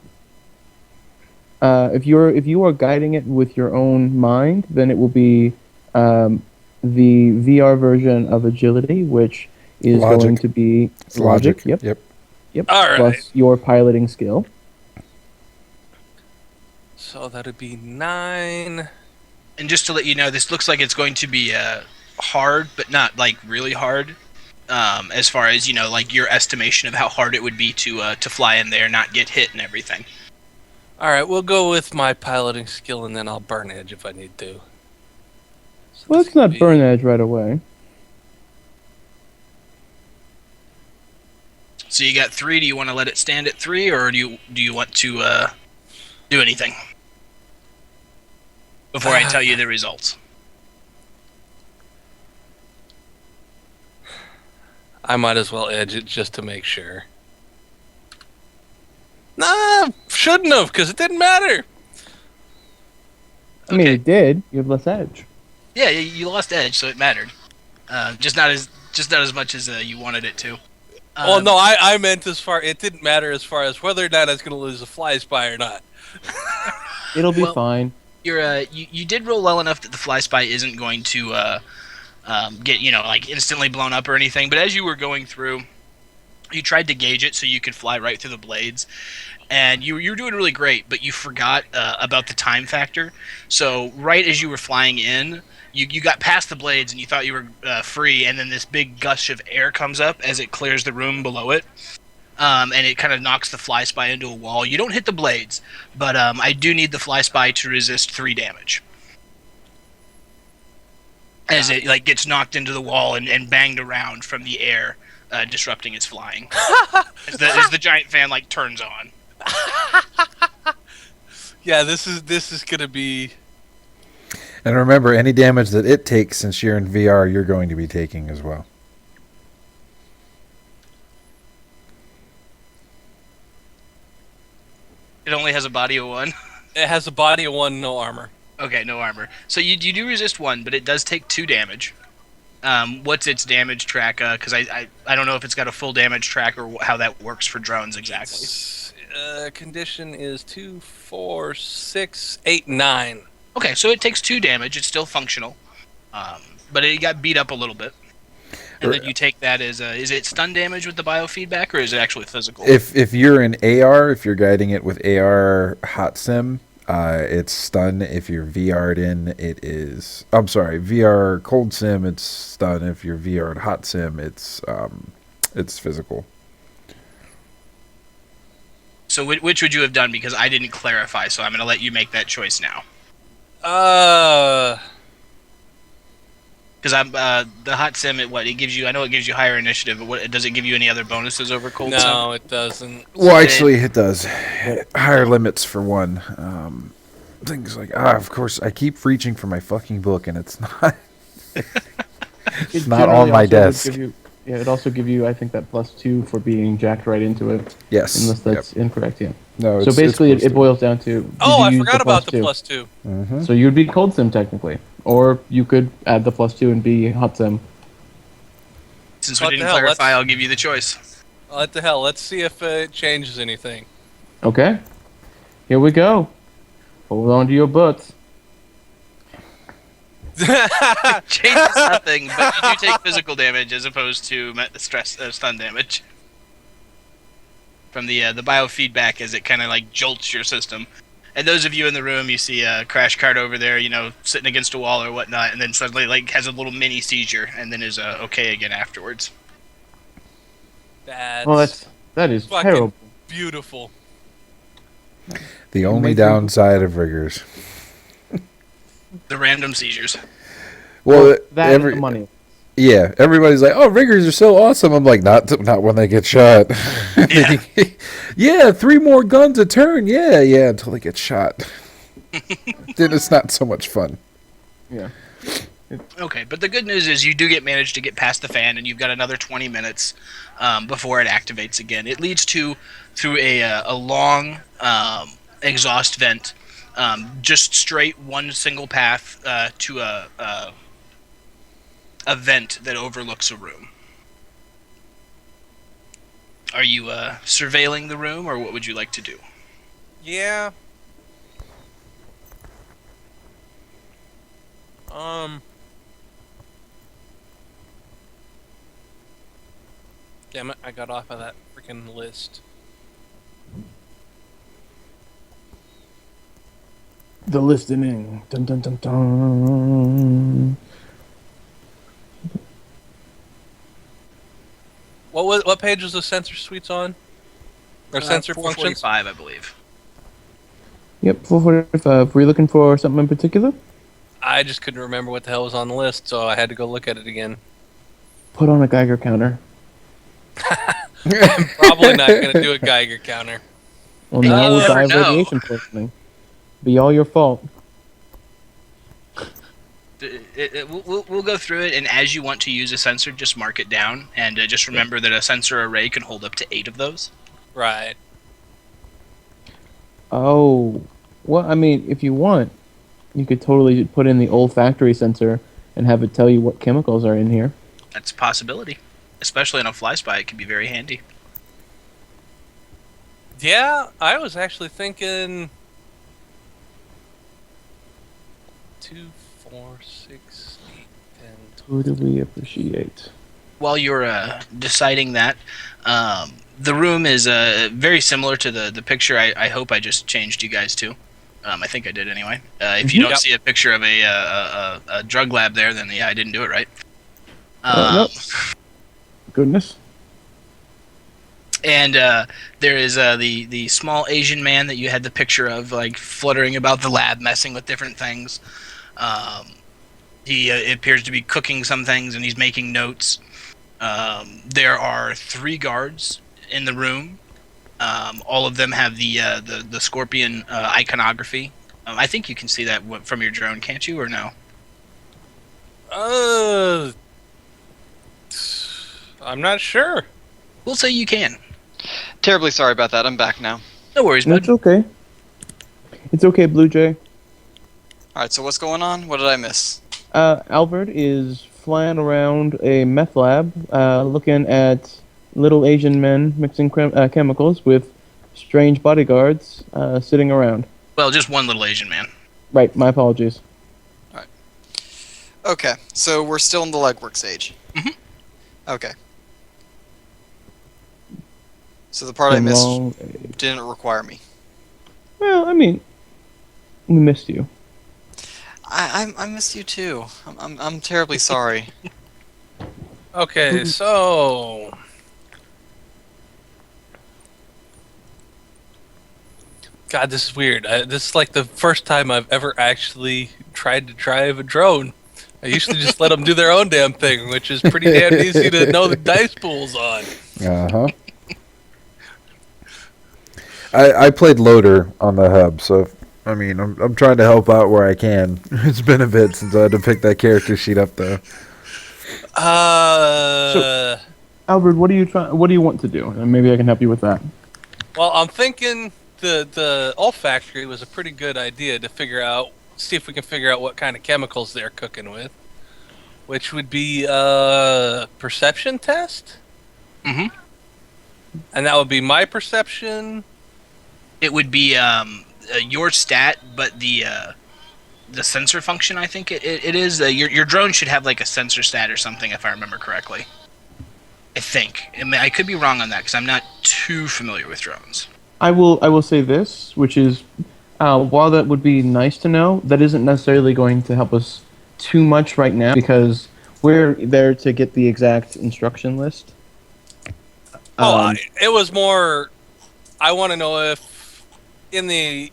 If you are guiding it with your own mind, then it will be the VR version of agility, which is going to be logic. Yep. All right. Plus your piloting skill. So that would be 9. And just to let you know, this looks like it's going to be hard, but not like really hard. As far as, like your estimation of how hard it would be to fly in there, not get hit and everything. All right, we'll go with my piloting skill, and then I'll burn edge if I need to. So Well, let's not burn edge right away. So you got 3. Do you want to let it stand at 3, or do you want to do anything before I tell you the results? I might as well edge it just to make sure. Nah, shouldn't have, because it didn't matter. I mean, it did. You have less edge. Yeah, you lost edge, so it mattered. Just not as much as you wanted it to. Well, no, I meant it didn't matter as far as whether or not I was going to lose a fly spy or not. It'll be fine. You did roll well enough that the fly spy isn't going to get like instantly blown up or anything. But as you were going through, you tried to gauge it so you could fly right through the blades, and you were doing really great. But you forgot about the time factor. So right as you were flying in, you got past the blades and you thought you were free, and then this big gush of air comes up as it clears the room below it. And it kind of knocks the fly spy into a wall. You don't hit the blades, but I do need the fly spy to resist 3 damage. As it gets knocked into the wall and banged around from the air, disrupting its flying. as the giant fan turns on. Yeah, this is gonna be. And remember, any damage that it takes, since you're in VR, you're going to be taking as well. It only has a body of 1. It has a body of 1, no armor. Okay, no armor. So you do resist 1, but it does take 2 damage. What's its damage track? Because I don't know if it's got a full damage track or how that works for drones exactly. Condition is 2, 4, 6, 8, 9. Okay, so it takes 2 damage. It's still functional, but it got beat up a little bit. And then you take that as is it stun damage with the biofeedback, or is it actually physical? If you're in AR, if you're guiding it with AR hot sim, it's stun. If you're VR'd in, it is. I'm sorry, VR cold sim, it's stun. If you're VR'd hot sim, it's physical. So which would you have done? Because I didn't clarify, so I'm going to let you make that choice now. Because I'm the hot sim. It gives you? I know it gives you higher initiative, but does it give you any other bonuses over cold sim? No, it doesn't. Well, actually, it does. Higher limits for one. Things like of course, I keep reaching for my fucking book, and it's not. It's not on my desk. It also give you, I think, that +2 for being jacked right into it. Yes. Unless that's incorrect, yeah. No. So basically, it boils down to. I forgot about the +2. Mm-hmm. So you'd be cold sim technically, or you could add the +2 and be hot sim. Since we didn't clarify, I'll give you the choice. What the hell? Let's see if it changes anything. Okay. Here we go. Hold on to your butts. Changes nothing, but you do take physical damage as opposed to stun damage from the biofeedback, as it kind of like jolts your system. And those of you in the room, you see a Crash Cart over there, sitting against a wall or whatnot, and then suddenly like has a little mini seizure, and then is okay again afterwards. That is fucking terrible. Beautiful. The only downside of riggers. The random seizures. Well, that is the money. Yeah, everybody's like, "Oh, riggers are so awesome." I'm like, not when they get shot. Yeah. Yeah, 3 more guns a turn. Yeah, until they get shot. Then it's not so much fun. Yeah. Okay, but the good news is you do manage to get past the fan, and you've got another 20 minutes before it activates again. It leads through a long exhaust vent, just straight one single path to a vent that overlooks a room. Are you surveilling the room, or what would you like to do? Yeah. Damn it, I got off of that freaking list. The listening. Dun dun dun dun. What page was the sensor suites on? Or sensor functions? 445, I believe. Yep, 445. Were you looking for something in particular? I just couldn't remember what the hell was on the list, so I had to go look at it again. Put on a Geiger counter. I'm probably not going to do a Geiger counter. Well, now we'll die of no. radiation poisoning. Be all your fault. We'll go through it, and as you want to use a sensor, just mark it down, and just remember that a sensor array can hold up to 8 of those. Right. Oh, well, I mean, if you want, you could totally put in the olfactory sensor and have it tell you what chemicals are in here. That's a possibility. Especially on a fly spy, it can be very handy. Yeah, I was actually thinking 2, 4, 6, 8, 10, 12. Who do we appreciate? While you're deciding that, the room is very similar to the picture I hope I just changed you guys to. I think I did anyway. If you don't see a picture of a drug lab there, then yeah, I didn't do it right. Nope. Goodness. And there is the small Asian man that you had the picture of, like fluttering about the lab, messing with different things. He appears to be cooking some things, and he's making notes. There are 3 guards in the room. All of them have the scorpion iconography. I think you can see that from your drone, can't you, or no? I'm not sure. We'll say you can. Terribly sorry about that. I'm back now. No worries, bud. That's okay. It's okay, Blue Jay. All right. So what's going on? What did I miss? Albert is flying around a meth lab, looking at little Asian men mixing chemicals with strange bodyguards sitting around. Well, just one little Asian man. Right, my apologies. Okay. So we're still in the legwork stage. Mhm. Okay. So the part I missed Long- didn't require me. Well, I mean, we missed you. I missed you too. I'm terribly sorry. Okay, so God, this is weird. This is like the first time I've ever actually tried to drive a drone. I usually just let them do their own damn thing, which is pretty damn easy to know the dice pool's on. Uh-huh. I played loader on the hub, so I mean I'm trying to help out where I can. It's been a bit since I had to pick that character sheet up though. Albert, what do you want to do? And maybe I can help you with that. Well, I'm thinking the olfactory was a pretty good idea to see if we can figure out what kind of chemicals they're cooking with, which would be a perception test. Mhm. And that would be my perception. It would be your stat, but the sensor function. I think it is. Your drone should have like a sensor stat or something, if I remember correctly. I think. I could be wrong on that because I'm not too familiar with drones. I will say this, which is, while that would be nice to know, that isn't necessarily going to help us too much right now because we're there to get the exact instruction list. It was more. I want to know if in the.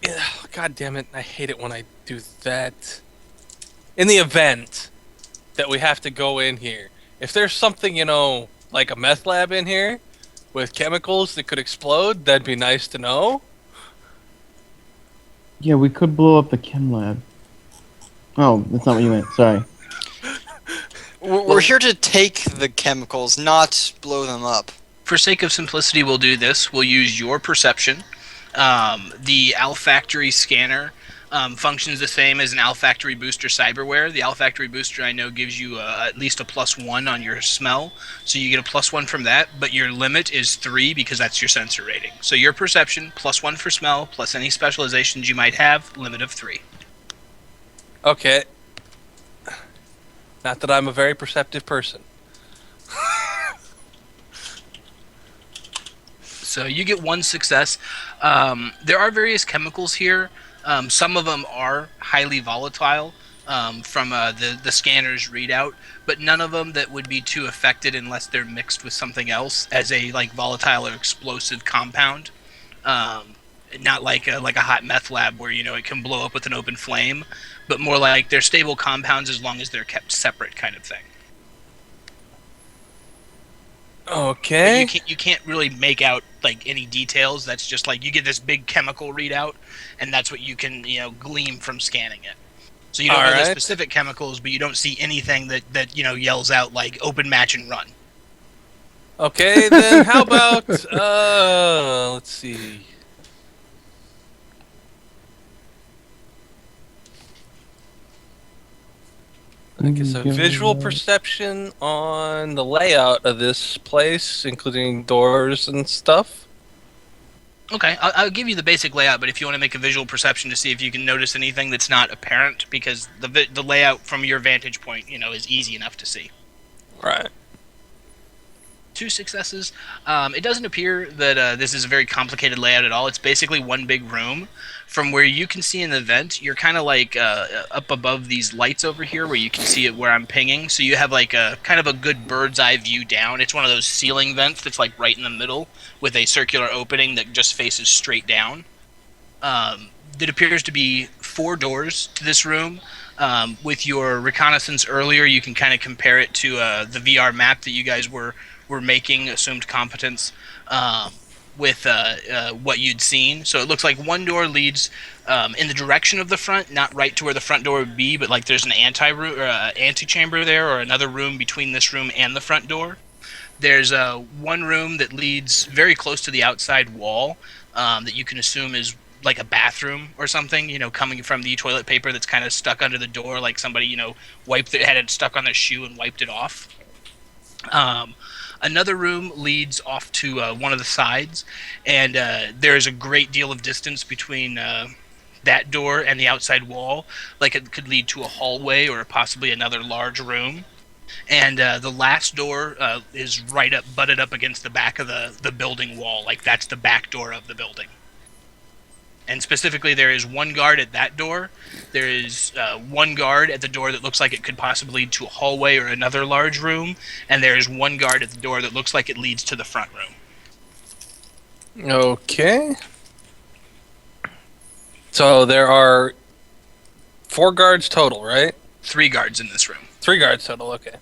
Yeah, God damn it! I hate it when I do that. In the event that we have to go in here, if there's something like a meth lab in here with chemicals that could explode, that'd be nice to know. Yeah, we could blow up the chem lab. Oh, that's not what you meant. Sorry. We're here to take the chemicals, not blow them up. For sake of simplicity, we'll do this. We'll use your perception. The olfactory scanner functions the same as an olfactory booster cyberware. The olfactory booster, I know, gives you at least a +1 on your smell, so you get a +1 from that, but your limit is 3 because that's your sensor rating. So your perception, +1 for smell, plus any specializations you might have, limit of 3. Okay. Not that I'm a very perceptive person. So you get 1 success. There are various chemicals here. Some of them are highly volatile from the scanner's readout, but none of them that would be too affected unless they're mixed with something else as a volatile or explosive compound. Not like a hot meth lab where it can blow up with an open flame, but more like they're stable compounds as long as they're kept separate, kind of thing. Okay. But you can't really make out any details. That's just you get this big chemical readout, and that's what you can glean from scanning it. So you don't know the specific chemicals, but you don't see anything that yells out like open match and run. Okay, then how about let's see. I guess a visual perception on the layout of this place, including doors and stuff. Okay, I'll give you the basic layout, but if you want to make a visual perception to see if you can notice anything that's not apparent, because the layout from your vantage point, is easy enough to see. Right. 2 successes. It doesn't appear that this is a very complicated layout at all. It's basically one big room. From where you can see in the vent, you're kind of up above these lights over here where you can see it where I'm pinging. So you have a kind of a good bird's eye view down. It's one of those ceiling vents that's right in the middle with a circular opening that just faces straight down. There appears to be 4 doors to this room. With your reconnaissance earlier, you can kind of compare it to the VR map that you guys were making, assumed competence, with what you'd seen. So it looks like one door leads in the direction of the front, not right to where the front door would be, but there's an antechamber there or another room between this room and the front door. There's one room that leads very close to the outside wall that you can assume is like a bathroom or something, coming from the toilet paper that's kind of stuck under the door, like somebody, had it stuck on their shoe and wiped it off. Another room leads off to one of the sides, and there is a great deal of distance between that door and the outside wall. Like it could lead to a hallway or possibly another large room. And the last door is butted up against the back of the building wall. Like that's the back door of the building. And specifically, there is one guard at that door. There is one guard at the door that looks like it could possibly lead to a hallway or another large room. And there is one guard at the door that looks like it leads to the front room. Okay. So there are 4 guards total, right? 3 guards in this room. 3 guards total, okay.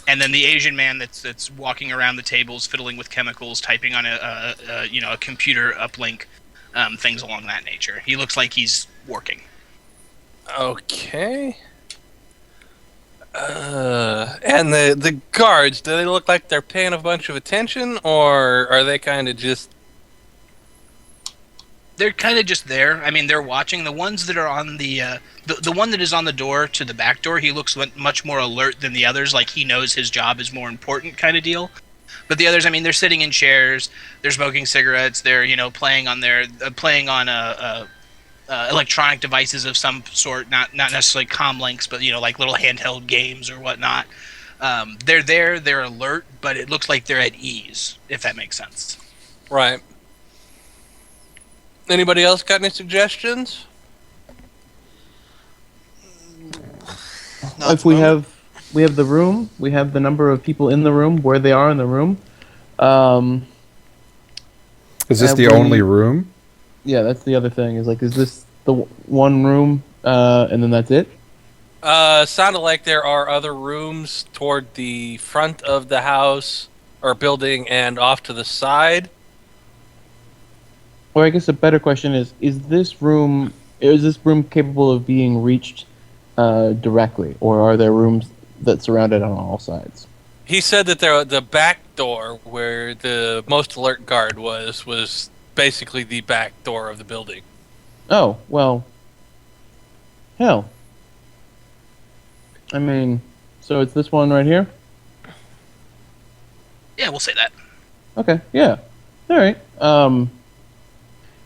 And then the Asian man that's walking around the tables, fiddling with chemicals, typing on a computer uplink, things along that nature. He looks like he's working. Okay. And the guards, do they look like they're paying a bunch of attention, or are they kind of just... They're kind of just there. I mean, they're watching. The ones that are on the one that is on the door to the back door, he looks much more alert than the others, like he knows his job is more important kind of deal. But the others, I mean, they're sitting in chairs, they're smoking cigarettes, they're playing on electronic devices of some sort, not necessarily comm links, but like little handheld games or whatnot. They're there, they're alert, but it looks like they're at ease, if that makes sense. Right. Anybody else got any suggestions? Not If we have the room, we have the number of people in the room, where they are in the room. Is this the only room? Yeah, that's the other thing. Is this the one room, and then that's it? Sounded like there are other rooms toward the front of the house or building and off to the side. Or I guess a better question is this room capable of being reached directly, or are there rooms that surround it on all sides? He said that the back door where the most alert guard was basically the back door of the building. Oh, well, hell. I mean, so it's this one right here? Yeah, we'll say that. Okay, yeah. All right.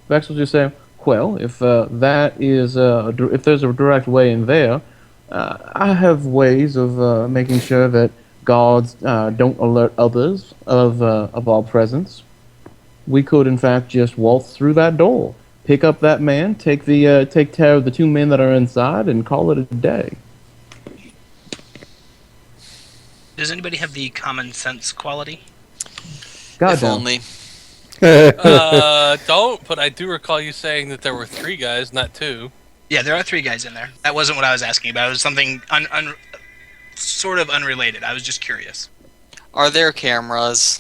Vex will just say, well, if that is if there's a direct way in there, I have ways of making sure that guards don't alert others of our presence. We could, in fact, just waltz through that door, pick up that man, take care of the 2 men that are inside, and call it a day. Does anybody have the common sense quality? God If damn. only. Don't, but I do recall you saying that there were 3 guys, not 2. Yeah, there are 3 guys in there. That wasn't what I was asking about. It was something sort of unrelated. I was just curious. Are there cameras?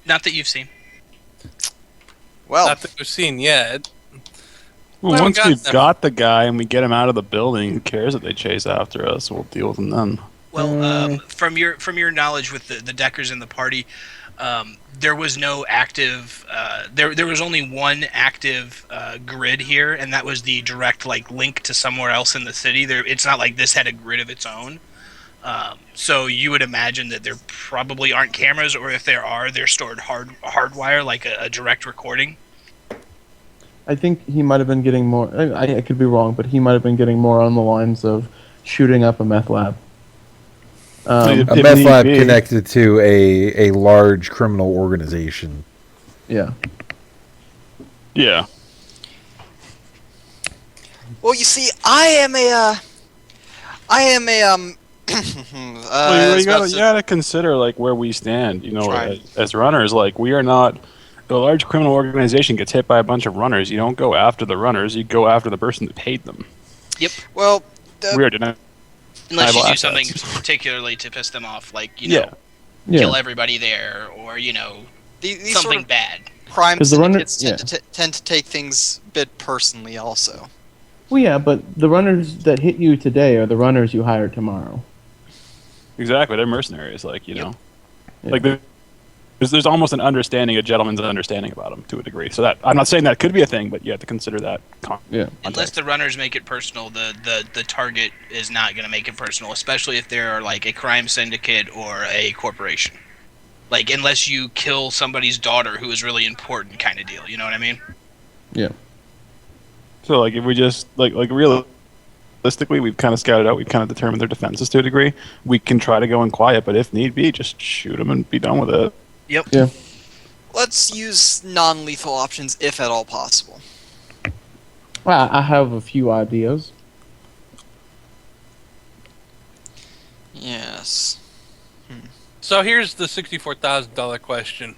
Not that you've seen. Well, Not that we've seen yet. Well, Well, once we got we've them. got the guy and we get him out of the building, who cares if they chase after us? We'll deal with them then. Well, from your knowledge with the Deckers in the party, there was no active. There was only one active grid here, and that was the direct link to somewhere else in the city. It's not like this had a grid of its own. So you would imagine that there probably aren't cameras, or if there are, they're stored hardwire, like a direct recording. I think he might have been getting more. I could be wrong, but he might have been getting more on the lines of shooting up a meth lab. A If meth need lab be. connected to a large criminal organization. Yeah. Yeah. well, you see, I am a Well, you gotta consider where we stand. Try. As runners, we are not. If a large criminal organization gets hit by a bunch of runners, you don't go after the runners. You go after the person that paid them. well, We are denied. Unless you do Assets. something particularly to piss them off, Yeah. kill everybody there, or these something sort of bad. crime 'Cause the runner- syndicates tend to take things a bit personally, also. Well, yeah, but the runners that hit you today are the runners you hire tomorrow. Exactly. They're mercenaries. Yeah. Like there's almost an understanding, a gentleman's understanding about him to a degree. So that I'm not saying that could be a thing, but you have to consider that. Yeah. Unless the runners make it personal, the target is not going to make it personal, especially if they're like a crime syndicate or a corporation. Like, unless you kill somebody's daughter who is really important, kind of deal. You know what I mean? Yeah. So like if we just like realistically, we've kind of scouted out, we've kind of determined their defenses to a degree. We can try to go in quiet, but if need be, just shoot them and be done with it. Yep. Yeah. Let's use non-lethal options if at all possible. Well, I have a few ideas. Yes. So here's the $64,000 question.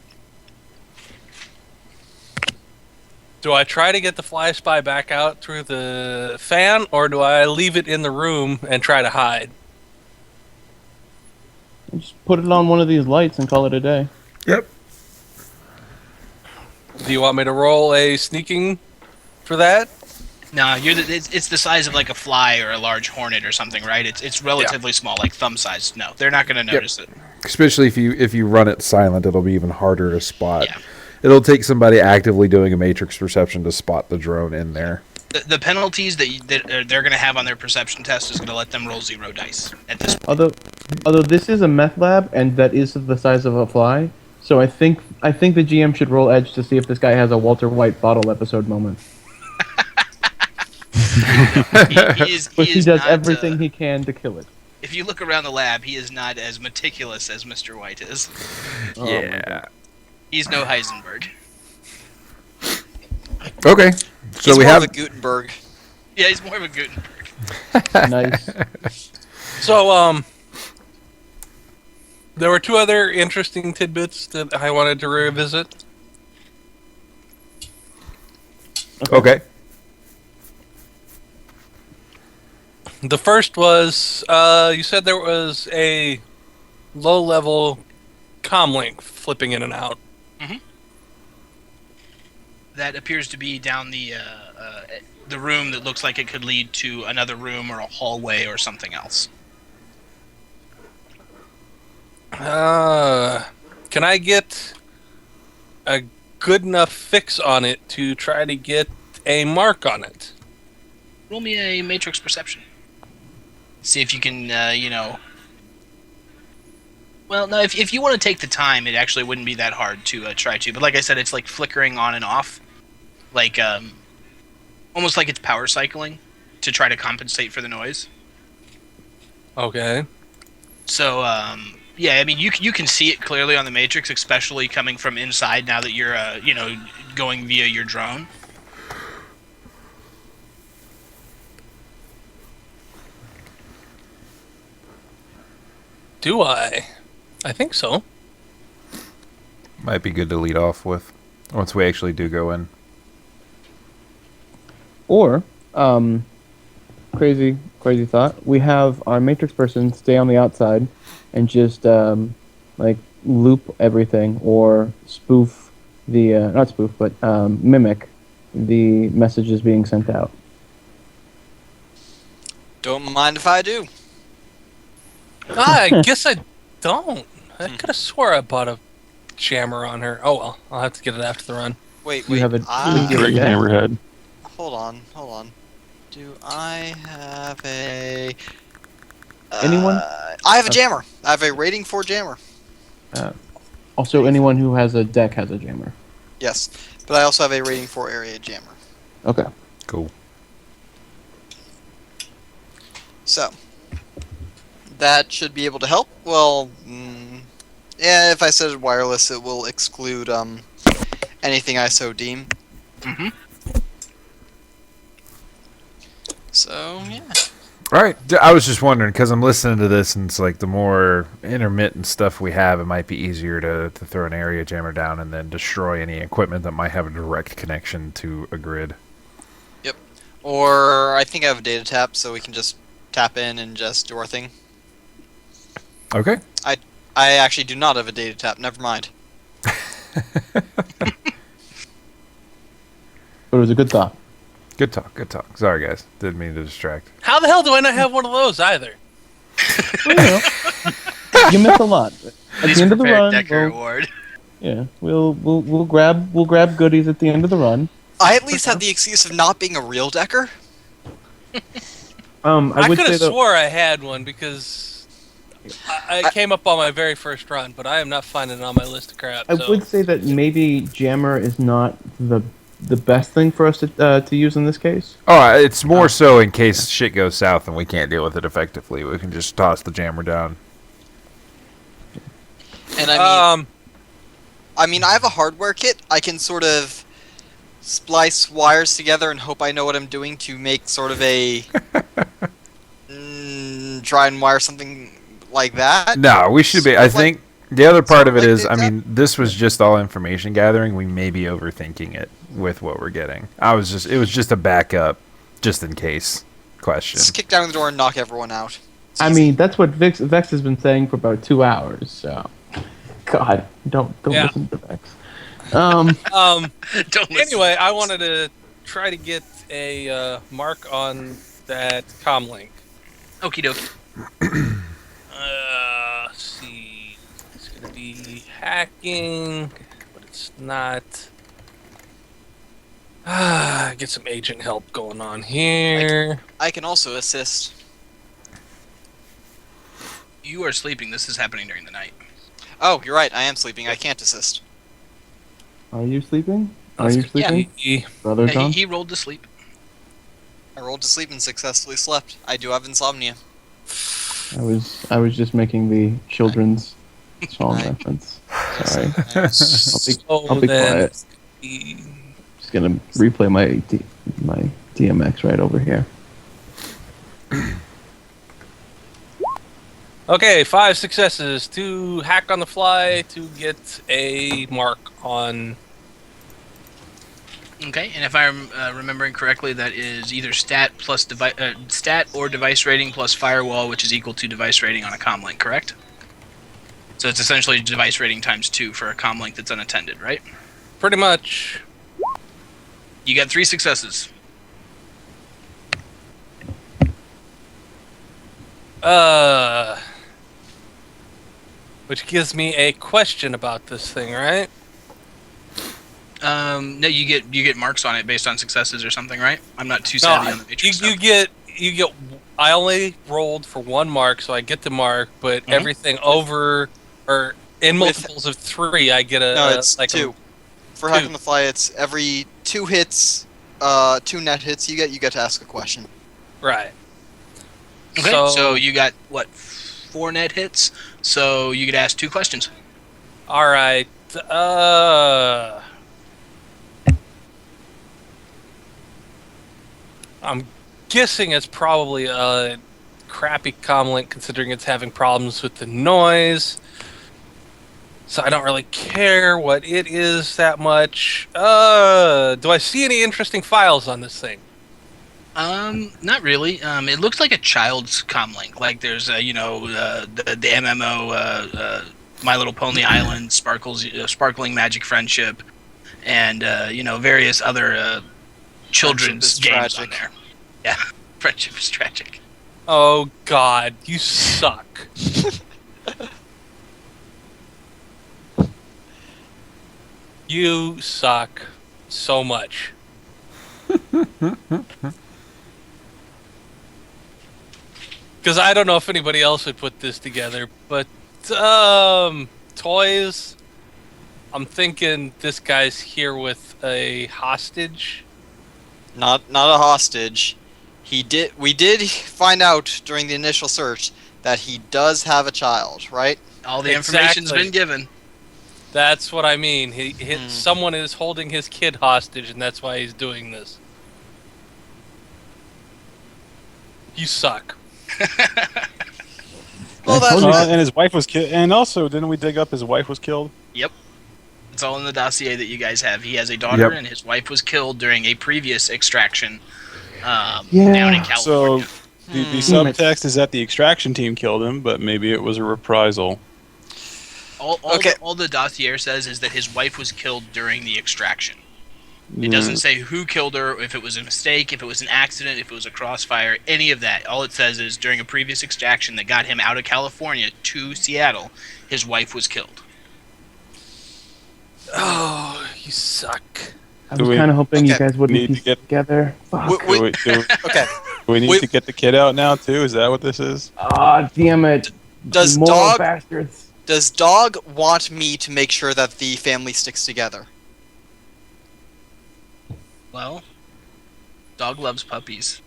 Do I try to get the fly spy back out through the fan, or do I leave it in the room and try to hide? Just put it on one of these lights and call it a day. Yep. Do you want me to roll a sneaking for that? No, it's the size of like a fly or a large hornet or something, right? It's relatively small, like thumb size. No, they're not going to notice it. Especially if you run it silent, it'll be even harder to spot. Yeah. It'll take somebody actively doing a matrix perception to spot the drone in there. The penalties that they're going to have on their perception test is going to let them roll 0 dice at this point. Although this is a meth lab and that is the size of a fly, so I think the GM should roll edge to see if this guy has a Walter White bottle episode moment. He does everything he can to kill it. If you look around the lab, he is not as meticulous as Mr. White is. Yeah. He's no Heisenberg. Okay. So He's we more have of a Gutenberg. Yeah, he's more of a Gutenberg. Nice. So, there were two other interesting tidbits that I wanted to revisit. okay. The first was, you said there was a low-level comm link flipping in and out. That appears to be down the room that looks like it could lead to another room or a hallway or something else. Can I get a good enough fix on it to try to get a mark on it? Roll me a matrix perception. See if you can, Well, no, if you want to take the time, it actually wouldn't be that hard to try to. But like I said, it's like flickering on and off. Like, almost like it's power cycling to try to compensate for the noise. Okay. So, yeah, I mean, you can see it clearly on the Matrix, especially coming from inside now that you're, going via your drone. Do I? I think so. Might be good to lead off with once we actually do go in. Or, crazy thought. We have our Matrix person stay on the outside and just, loop everything or spoof the, not spoof, but mimic the messages being sent out. Don't mind if I do. I guess I don't. I could have swore I bought a jammer on her. Oh well, I'll have to get it after the run. Wait. You have a Great hammerhead. Hold on. Do I have a... Anyone? I have a jammer. I have a rating 4 jammer. Also, anyone who has a deck has a jammer. Yes. But I also have a rating 4 area jammer. Okay. Cool. So, that should be able to help. Well, yeah, if I said wireless, it will exclude anything I so deem. Mm-hmm. So, yeah. All right. I was just wondering because I'm listening to this, and it's like the more intermittent stuff we have, it might be easier to throw an area jammer down and then destroy any equipment that might have a direct connection to a grid. Yep. Or I think I have a data tap, so we can just tap in and just do our thing. Okay. I actually do not have a data tap. Never mind. But it was a good thought. Good talk. Sorry, guys. Didn't mean to distract. How the hell do I not have one of those either? Well, you miss a lot. At Least the end of the prepared run, Decker well, award. Yeah, we'll grab goodies at the end of the run. I at least have the excuse of not being a real decker. I I would could say have though, swore I had one because I came up on my very first run, but I am not finding it on my list of crap. I So. would say that maybe Jammer is not the best thing for us to use in this case. Oh, it's more so in case shit goes south and we can't deal with it effectively. We can just toss the jammer down. And I mean, I have a hardware kit. I can sort of splice wires together and hope I know what I'm doing to make sort of a try and wire something like that. No, we should be. Sort I of like- think the other part sort of of it like is, I mean, this was just all information gathering. We may be overthinking it with what we're getting. It was just a backup, just in case question. Just kick down the door and knock everyone out. It's I easy. mean, that's what Vex has been saying for about 2 hours. So, God, don't Yeah. listen to Vex. Don't listen. Anyway, I wanted to try to get a mark on that comlink. Okie dokie. Let's see. It's gonna be hacking, but it's not. Get some agent help going on here. I can also assist. You are sleeping. This is happening during the night. Oh, you're right. I am sleeping. I can't assist. Are you sleeping? Are you Yeah. sleeping, Brother Yeah, John? he rolled to sleep. I rolled to sleep and successfully slept. I do have insomnia. I was just making the children's song Right. reference. Sorry. So I'll be then, quiet. Just gonna replay my DMX right over here. Okay, 5 successes to hack on the fly to get a mark on. Okay, and if I'm remembering correctly, that is either stat plus stat or device rating plus firewall, which is equal to device rating on a comlink, correct? So it's essentially device rating times 2 for a comlink that's unattended, right? Pretty much. You got 3 successes. Which gives me a question about this thing, right? No, you get marks on it based on successes or something, right? I'm not too savvy on the matrix you stuff. get. I only rolled for 1 mark, so I get the mark. But everything over or in multiples of 3, I get a. No, it's like 2. For two. hack on the fly, it's every 2 hits, 2 net hits you get to ask a question. Right. Okay, so you got what, 4 net hits? So you could ask 2 questions. All right. I'm guessing it's probably a crappy comlink considering it's having problems with the noise. So I don't really care what it is that much. Do I see any interesting files on this thing? Not really. It looks like a child's comlink. Like there's, the MMO, My Little Pony Island, Sparkling Magic Friendship, and various other children's Friendship is games on tragic. there. Yeah, Friendship is tragic. Oh God, you suck. You suck so much. Because I don't know if anybody else would put this together, but toys. I'm thinking this guy's here with a hostage. Not a hostage. We did find out during the initial search that he does have a child, right? All the information's Exactly. been given. That's what I mean. Someone is holding his kid hostage, and that's why he's doing this. You suck. Well, I told you that's And his wife was killed. And also, didn't we dig up his wife was killed? Yep. It's all in the dossier that you guys have. He has a daughter, Yep. and his wife was killed during a previous extraction Yeah. down in So California. the subtext is that the extraction team killed him, but maybe it was a reprisal. Okay. All the dossier says is that his wife was killed during the extraction. It doesn't say who killed her, if it was a mistake, if it was an accident, if it was a crossfire, any of that. All it says is during a previous extraction that got him out of California to Seattle, his wife was killed. you suck. I Do was we- kind of hoping you Okay. guys wouldn't Need to piece get- it together. Fuck. Okay. Do we need Wait. to get the kid out now too? Is that what this is? Ah, damn it. Does You moral dog bastards. does dog want me to make sure that the family sticks together? Well, dog loves puppies.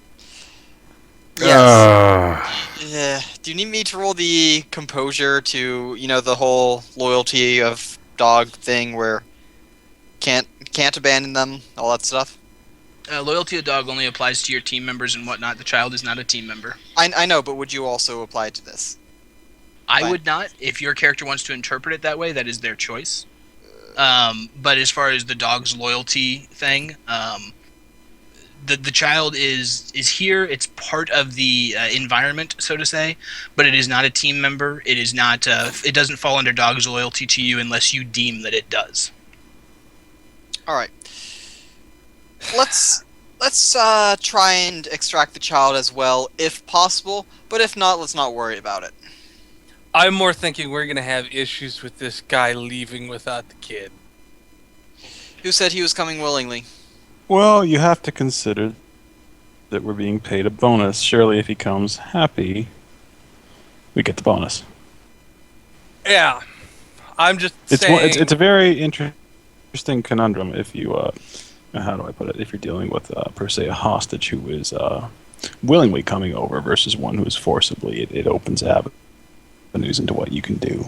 Yes. Yeah. Do you need me to roll the composure to, the whole loyalty of dog thing where can't abandon them, all that stuff? Loyalty of dog only applies to your team members and whatnot. The child is not a team member. I know, but would you also apply it to this? I Fine. would not. If your character wants to interpret it that way, that is their choice. But as far as the dog's loyalty thing, the child is here. It's part of the environment, so to say, but it is not a team member. It is not. It doesn't fall under dog's loyalty to you unless you deem that it does. All right. Let's try and extract the child as well, if possible. But if not, let's not worry about it. I'm more thinking we're gonna have issues with this guy leaving without the kid. Who said he was coming willingly? Well, you have to consider that we're being paid a bonus. Surely, if he comes happy, we get the bonus. Yeah, I'm just It's saying. it's a very interesting conundrum. If you how do I put it? If you're dealing with per se a hostage who is willingly coming over versus one who is forcibly, it opens avenues into what you can do.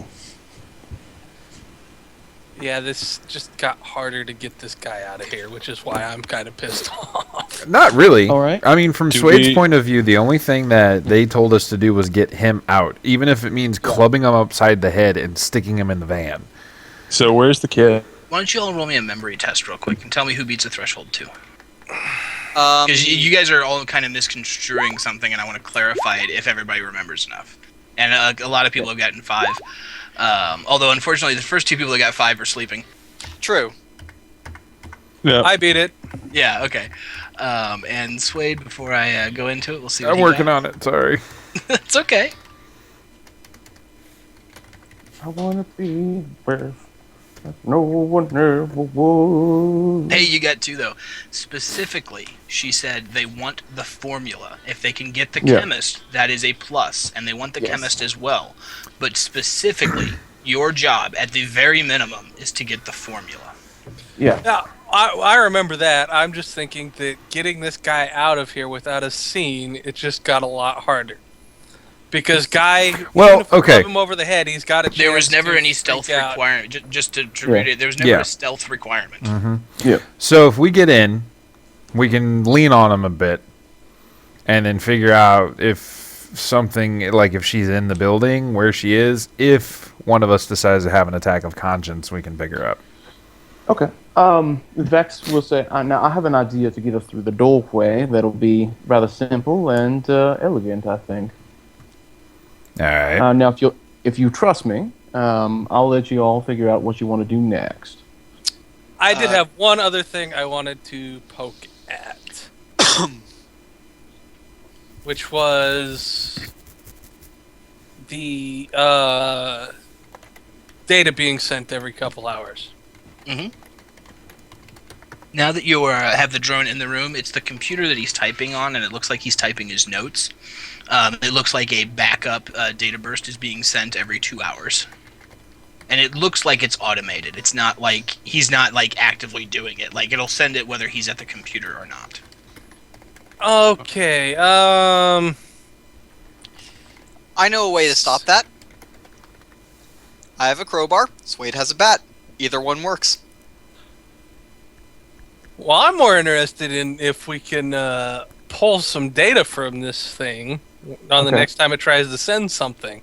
Yeah, this just got harder to get this guy out of here, which is why I'm kind of pissed off. Not really. All right. I mean, from Do Suede's we- point of view, the only thing that they told us to do was get him out, even if it means clubbing him upside the head and sticking him in the van. So where's the kid? Why don't you all roll me a memory test real quick and tell me who beats a threshold 2? Um, Because you guys are all kind of misconstruing something, and I want to clarify it if everybody remembers enough. And a lot of people have gotten 5. Although, unfortunately, the first 2 people that got 5 are sleeping. True. Yeah. I beat it. Yeah, okay. And Suede, before I go into it, we'll see what I'm he working got. on it. Sorry. It's okay. I wanna be where no one ever was. Hey, you got 2, though. Specifically, she said they want the formula. If they can get the Yeah. chemist, that is a plus, and they want the Yes. chemist as well. But specifically, your job, at the very minimum, is to get the formula. Yeah. Yeah, I remember that. I'm just thinking that getting this guy out of here without a scene, it just got a lot harder. Because guy, Well, even if we okay. club him over the head, he's got a chance. There was never to any stealth freak out. requirement. Just to Yeah. read it, there was never Yeah. a stealth requirement. Yeah. So if we get in, we can lean on him a bit, and then figure out if something like if she's in the building where she is. If one of us decides to have an attack of conscience, we can pick her up. Okay. Vex will say, now I have an idea to get us through the doorway that'll be rather simple and elegant, I think. All right. Now, if you trust me, I'll let you all figure out what you want to do next. I did have one other thing I wanted to poke at, which was the data being sent every couple hours. Now that you have the drone in the room, it's the computer that he's typing on, and it looks like he's typing his notes. It looks like a backup data burst is being sent every 2 hours. And it looks like it's automated. It's not like he's not like actively doing it. Like it'll send it whether he's at the computer or not. Okay, I know a way to stop that. I have a crowbar. Suede has a bat. Either one works. well, I'm more interested in if we can pull some data from this thing on the Okay. next time it tries to send something.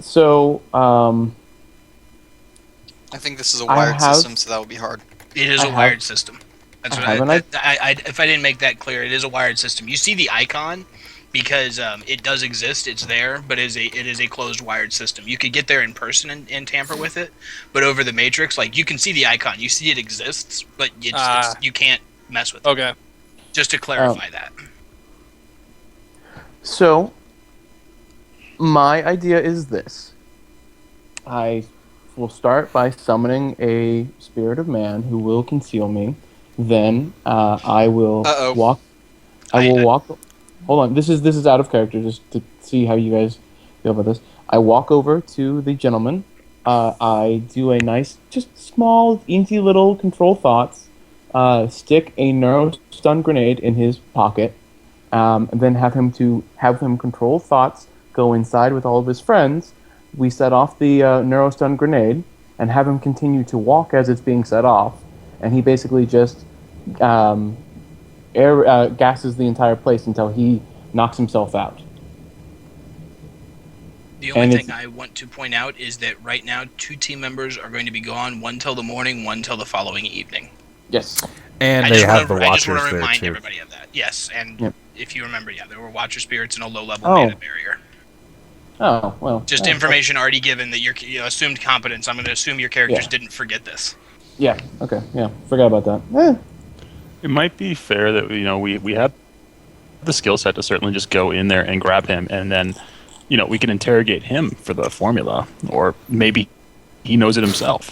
So, I think this is a I wired have- system, so that would be hard. It is I a have- wired system. That's I what have an if I didn't make that clear, it is a wired system. You see the icon because it does exist. It's there, but it is a closed wired system. You could get there in person and tamper with it, but over the matrix, like you can see the icon, you see it exists, but you can't mess with it. Okay. Just to clarify that. So, my idea is this. I will start by summoning a spirit of man who will conceal me. Then I will Uh-oh. walk. I will walk. Hold on. This is out of character, just to see how you guys feel about this. I walk over to the gentleman. I do a nice, just small, easy little control thoughts. Stick a neuro stun grenade in his pocket. And then have him control thoughts. Go inside with all of his friends. We set off the neuro stun grenade and have him continue to walk as it's being set off. And he basically just gases the entire place until he knocks himself out. The only thing I want to point out is that right now 2 team members are going to be gone, one till the morning, one till the following evening. Yes. And I they just have wanna, the I just watchers want to there remind too. everybody of that. Yes, and Yep. if you remember, there were watcher spirits and a low-level Oh. mana barrier. Oh, well. Just information already given that you're assumed competence. I'm going to assume your characters Yeah. didn't forget this. Yeah, okay. Yeah, forgot about that. It might be fair that we have the skill set to certainly just go in there and grab him, and then we can interrogate him for the formula, or maybe he knows it himself.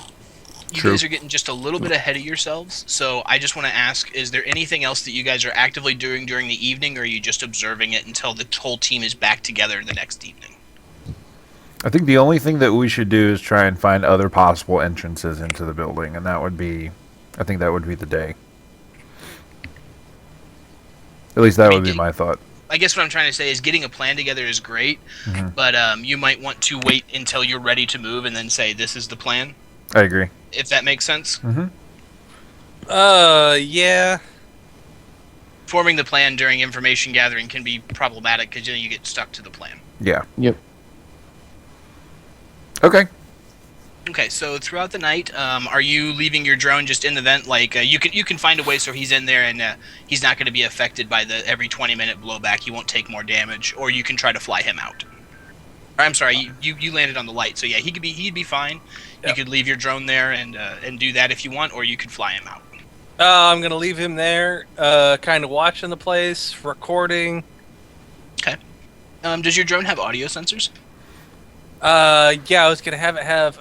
You True. guys are getting just a little bit ahead of yourselves, so I just want to ask, is there anything else that you guys are actively doing during the evening, or are you just observing it until the whole team is back together the next evening? I think the only thing that we should do is try and find other possible entrances into the building, and I think that would be the day. At least that would be my thought. I guess what I'm trying to say is getting a plan together is great, but you might want to wait until you're ready to move and then say, this is the plan, I agree. if that makes sense. Yeah. Forming the plan during information gathering can be problematic because you get stuck to the plan. Yeah. Yep. Okay. Okay, so throughout the night, are you leaving your drone just in the vent? Like you can find a way so he's in there and he's not going to be affected by the every 20-minute blowback. He won't take more damage, or you can try to fly him out. Or, I'm sorry, you landed on the light, so yeah, he'd be fine. Yep. You could leave your drone there and do that if you want, or you could fly him out. I'm gonna leave him there, kind of watching the place, recording. Okay. Does your drone have audio sensors? Yeah, I was gonna have it have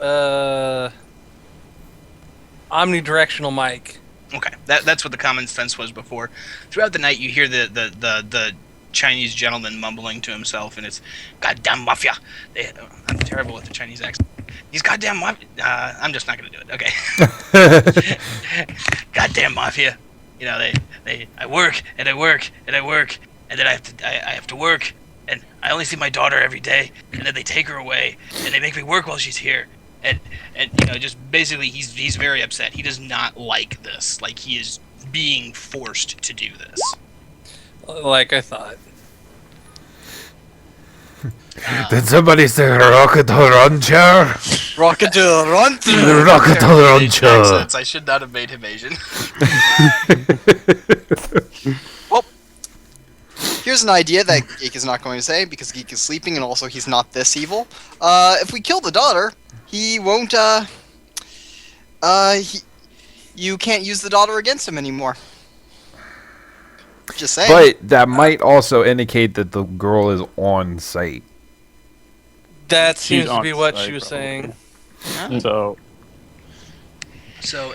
omnidirectional mic. Okay, that's what the common sense was before. Throughout the night, you hear the Chinese gentleman mumbling to himself, and it's "goddamn mafia." I'm terrible with the Chinese accent. These goddamn mafia. I'm just not gonna do it. Okay. Goddamn mafia. I work and I work and I work, and then I have to work, and I only see my daughter every day, and then they take her away, and they make me work while she's here. And just basically, he's very upset. He does not like this. Like, he is being forced to do this. Like I thought. Did somebody say rocket launcher? Rocket to the run through. The rocket Asian launcher. accents. I should not have made him Asian. Well, here's an idea that Geek is not going to say because Geek is sleeping and also he's not this evil. If we kill the daughter, he won't. You can't use the daughter against him anymore. Just saying. But that might also indicate that the girl is on site. That She's seems to on be what site, she was probably. saying. So,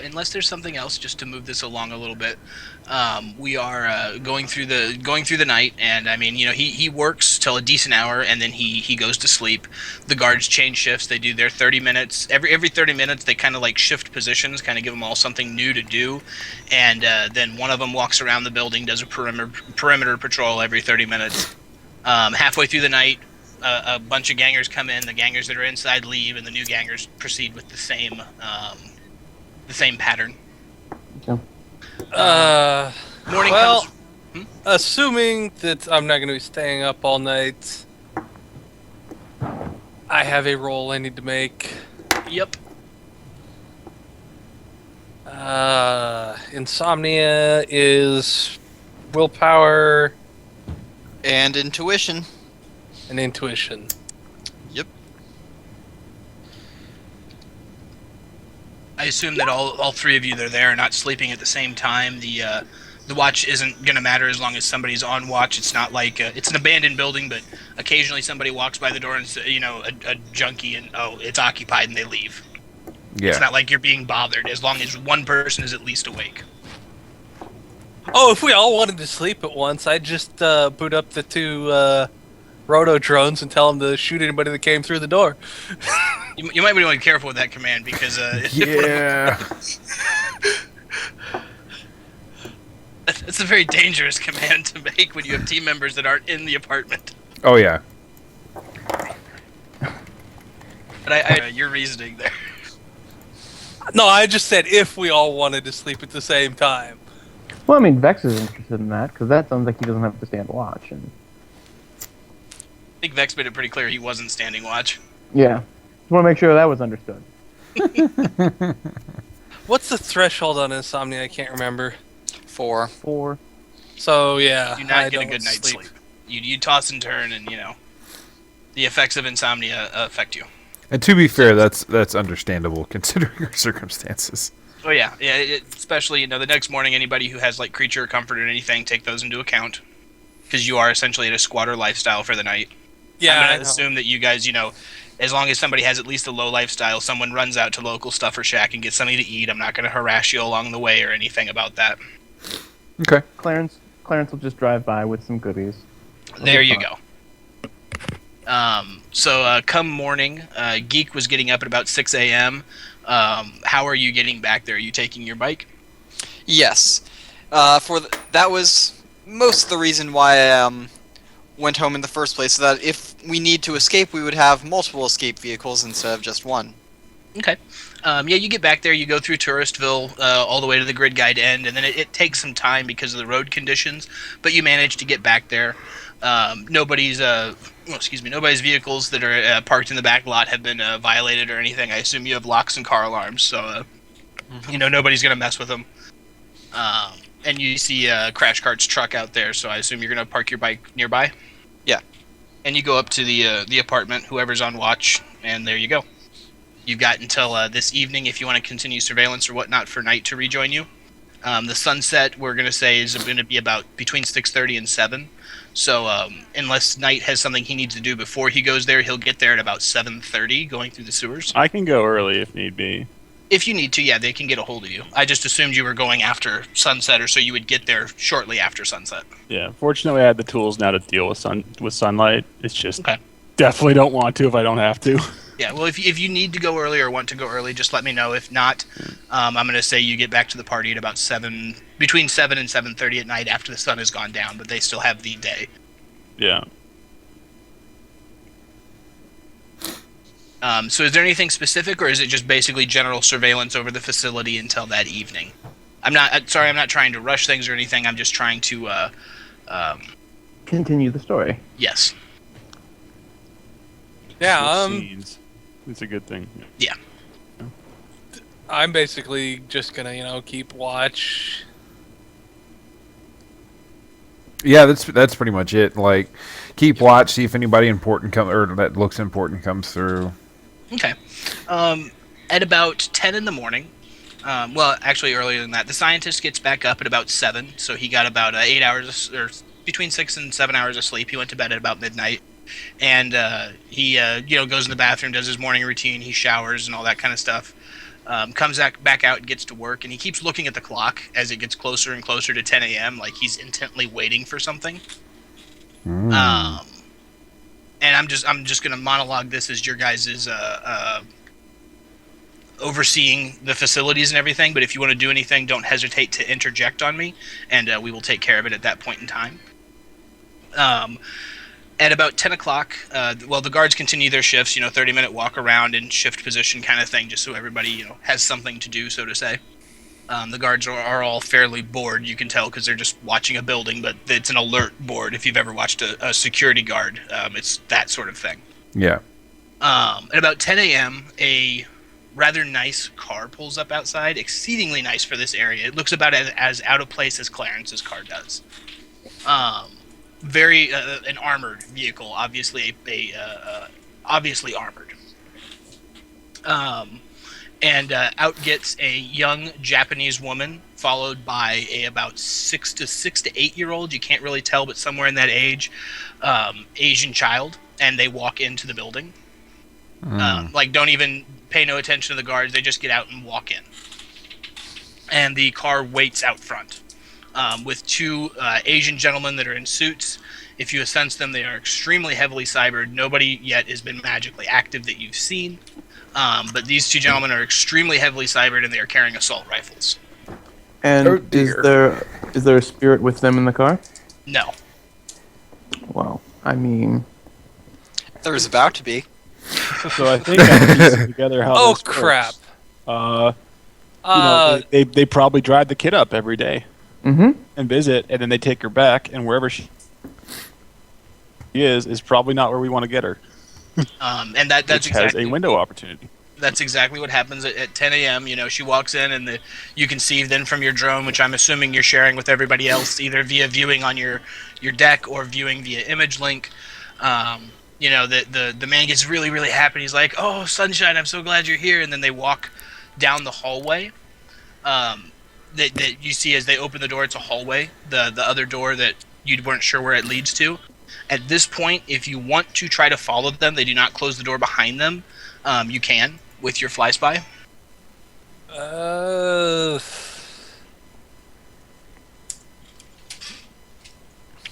Unless there's something else, just to move this along a little bit, we are going through the night, and I mean, he works till a decent hour, and then he goes to sleep. The guards change shifts; they do their 30 minutes. Every 30 minutes, they kind of like shift positions, kind of give them all something new to do, and then one of them walks around the building, does a perimeter patrol every 30 minutes. Halfway through the night, a bunch of gangers come in. The gangers that are inside leave, and the new gangers proceed with the same pattern. Okay. Morning Well, comes. assuming that I'm not going to be staying up all night, I have a roll I need to make. Yep. Insomnia is willpower And intuition. and intuition. Yep. I assume that all three of you that are there are not sleeping at the same time. The watch isn't gonna matter as long as somebody's on watch. It's not like it's an abandoned building, but occasionally somebody walks by the door and a junkie, and it's occupied, and they leave. Yeah. It's not like you're being bothered as long as one person is at least awake. Oh, if we all wanted to sleep at once, I'd just boot up the 2 roto drones and tell them to shoot anybody that came through the door. You might be really careful with that command because Yeah. it's a very dangerous command to make when you have team members that aren't in the apartment. Oh yeah. But I your reasoning there. No, I just said if we all wanted to sleep at the same time. Well, I mean, Vex is interested in that because that sounds like he doesn't have to stand watch. And I think Vex made it pretty clear he wasn't standing watch. yeah, just want to make sure that was understood. What's the threshold on insomnia? I can't remember. 4. 4. So yeah, You do not I get a don't good night's sleep. You toss and turn, and the effects of insomnia affect you. And to be fair, that's understandable considering our circumstances. Oh yeah, especially the next morning, anybody who has like creature comfort or anything, take those into account, because you are essentially at a squatter lifestyle for the night. Yeah, I'm I gonna know. assume that you guys, as long as somebody has at least a low lifestyle, someone runs out to local stuffer shack and gets something to eat. I'm not gonna harass you along the way or anything about that. Okay. Clarence will just drive by with some goodies. There you fine. go. So come morning, Geek was getting up at about 6 a.m. How are you getting back there? Are you taking your bike? Yes. That was most of the reason why I went home in the first place, so that if we need to escape, we would have multiple escape vehicles instead of just one. Okay. You get back there, you go through Touristville all the way to the grid guide end, and then it takes some time because of the road conditions, but you manage to get back there. Nobody's vehicles that are parked in the back lot have been violated or anything. I assume you have locks and car alarms, so nobody's gonna mess with them. And you see Crash Cart's truck out there, so I assume you're gonna park your bike nearby. Yeah. And you go up to the apartment, whoever's on watch, and there you go. You've got until this evening if you want to continue surveillance or whatnot for night to rejoin you. The sunset we're gonna say is going to be about between 6:30 and 7. So unless Knight has something he needs to do before he goes there, he'll get there at about 7:30 going through the sewers. I can go early if need be. If you need to, yeah, they can get a hold of you. I just assumed you were going after sunset, or so you would get there shortly after sunset. Yeah. Fortunately, I have the tools now to deal with sunlight. It's just Okay. definitely don't want to if I don't have to. Yeah, well, if you need to go early or want to go early, just let me know. If not, I'm going to say you get back to the party at about between 7 and 7:30 at night after the sun has gone down, but they still have the day. Yeah. So is there anything specific, or is it just basically general surveillance over the facility until that evening? I'm not trying to rush things or anything. I'm just trying to, Continue the story. yes. Yeah, Switch scenes. It's a good thing. Yeah. I'm basically just gonna, keep watch. Yeah, that's pretty much it. Like, keep watch, see if anybody important that looks important comes through. Okay. At about 10 in the morning, well, actually earlier than that, the scientist gets back up at about 7, so he got about 8 hours, or between 6 and 7 hours of sleep. He went to bed at about midnight, and he, goes in the bathroom, does his morning routine, he showers and all that kind of stuff, comes back out and gets to work, and he keeps looking at the clock as it gets closer and closer to 10 a.m., like he's intently waiting for something. And I'm just gonna monologue this as your guys' overseeing the facilities and everything. But if you want to do anything, don't hesitate to interject on me, and we will take care of it at that point in time. At about 10 o'clock, the guards continue their shifts. 30-minute walk around in shift position kind of thing, just so everybody has something to do, so to say. The guards are all fairly bored, you can tell, because they're just watching a building, but it's an alert board. If you've ever watched a security guard, it's that sort of thing. Yeah. At about 10 a.m., a rather nice car pulls up outside, exceedingly nice for this area. It looks about as out of place as Clarence's car does. Very an armored vehicle, obviously obviously armored. And out gets a young Japanese woman, followed by a about 6 to 8 year old. You can't really tell, but somewhere in that age, Asian child, and they walk into the building. Don't even pay no attention to the guards. They just get out and walk in. And the car waits out front with two Asian gentlemen that are in suits. If you sense them, they are extremely heavily cybered. Nobody yet has been magically active that you've seen. But these two gentlemen are extremely heavily cybered, and they are carrying assault rifles. And Oh, dear. is there a spirit with them in the car? No. Well, I mean, There was about to be. So I think I'm piecing together how Oh this works. crap! They probably drive the kid up every day mm-hmm. and visit, and then they take her back, and wherever she is probably not where we want to get her. And that's Which exactly has a window opportunity. That's exactly what happens at 10 a.m. You know, she walks in, and you can see then from your drone, which I'm assuming you're sharing with everybody else, either via viewing on your deck or viewing via image link. You know, the man gets really, really happy. He's like, "Oh, sunshine! I'm so glad you're here." And then they walk down the hallway. That you see as they open the door, it's a hallway. The other door that you weren't sure where it leads to. At this point, if you want to try to follow them, they do not close the door behind them. You can with your fly spy.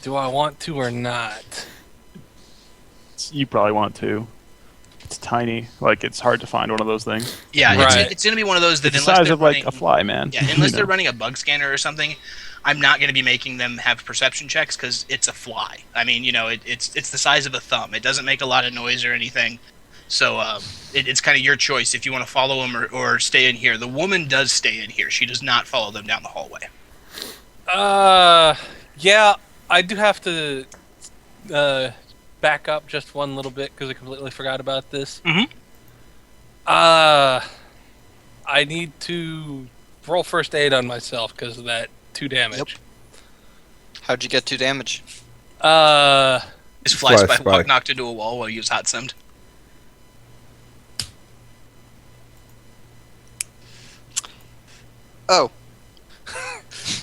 Do I want to or not? You probably want to. It's tiny. Like, it's hard to find one of those things. Yeah, Right. it's going to be one of those that It's the unless size they're of, like, running, a fly, man. yeah, unless they're running a bug scanner or something, I'm not going to be making them have perception checks because it's a fly. I mean, you know, it's the size of a thumb. It doesn't make a lot of noise or anything. So it's kind of your choice if you want to follow them or stay in here. The woman does stay in here. She does not follow them down the hallway. Yeah, I do have to back up just one little bit because I completely forgot about this. Mhm. I need to roll first aid on myself because of that 2 damage. Yep. How'd you get 2 damage? His fly Fly spy spy. knocked into a wall while he was hot simmed. Oh,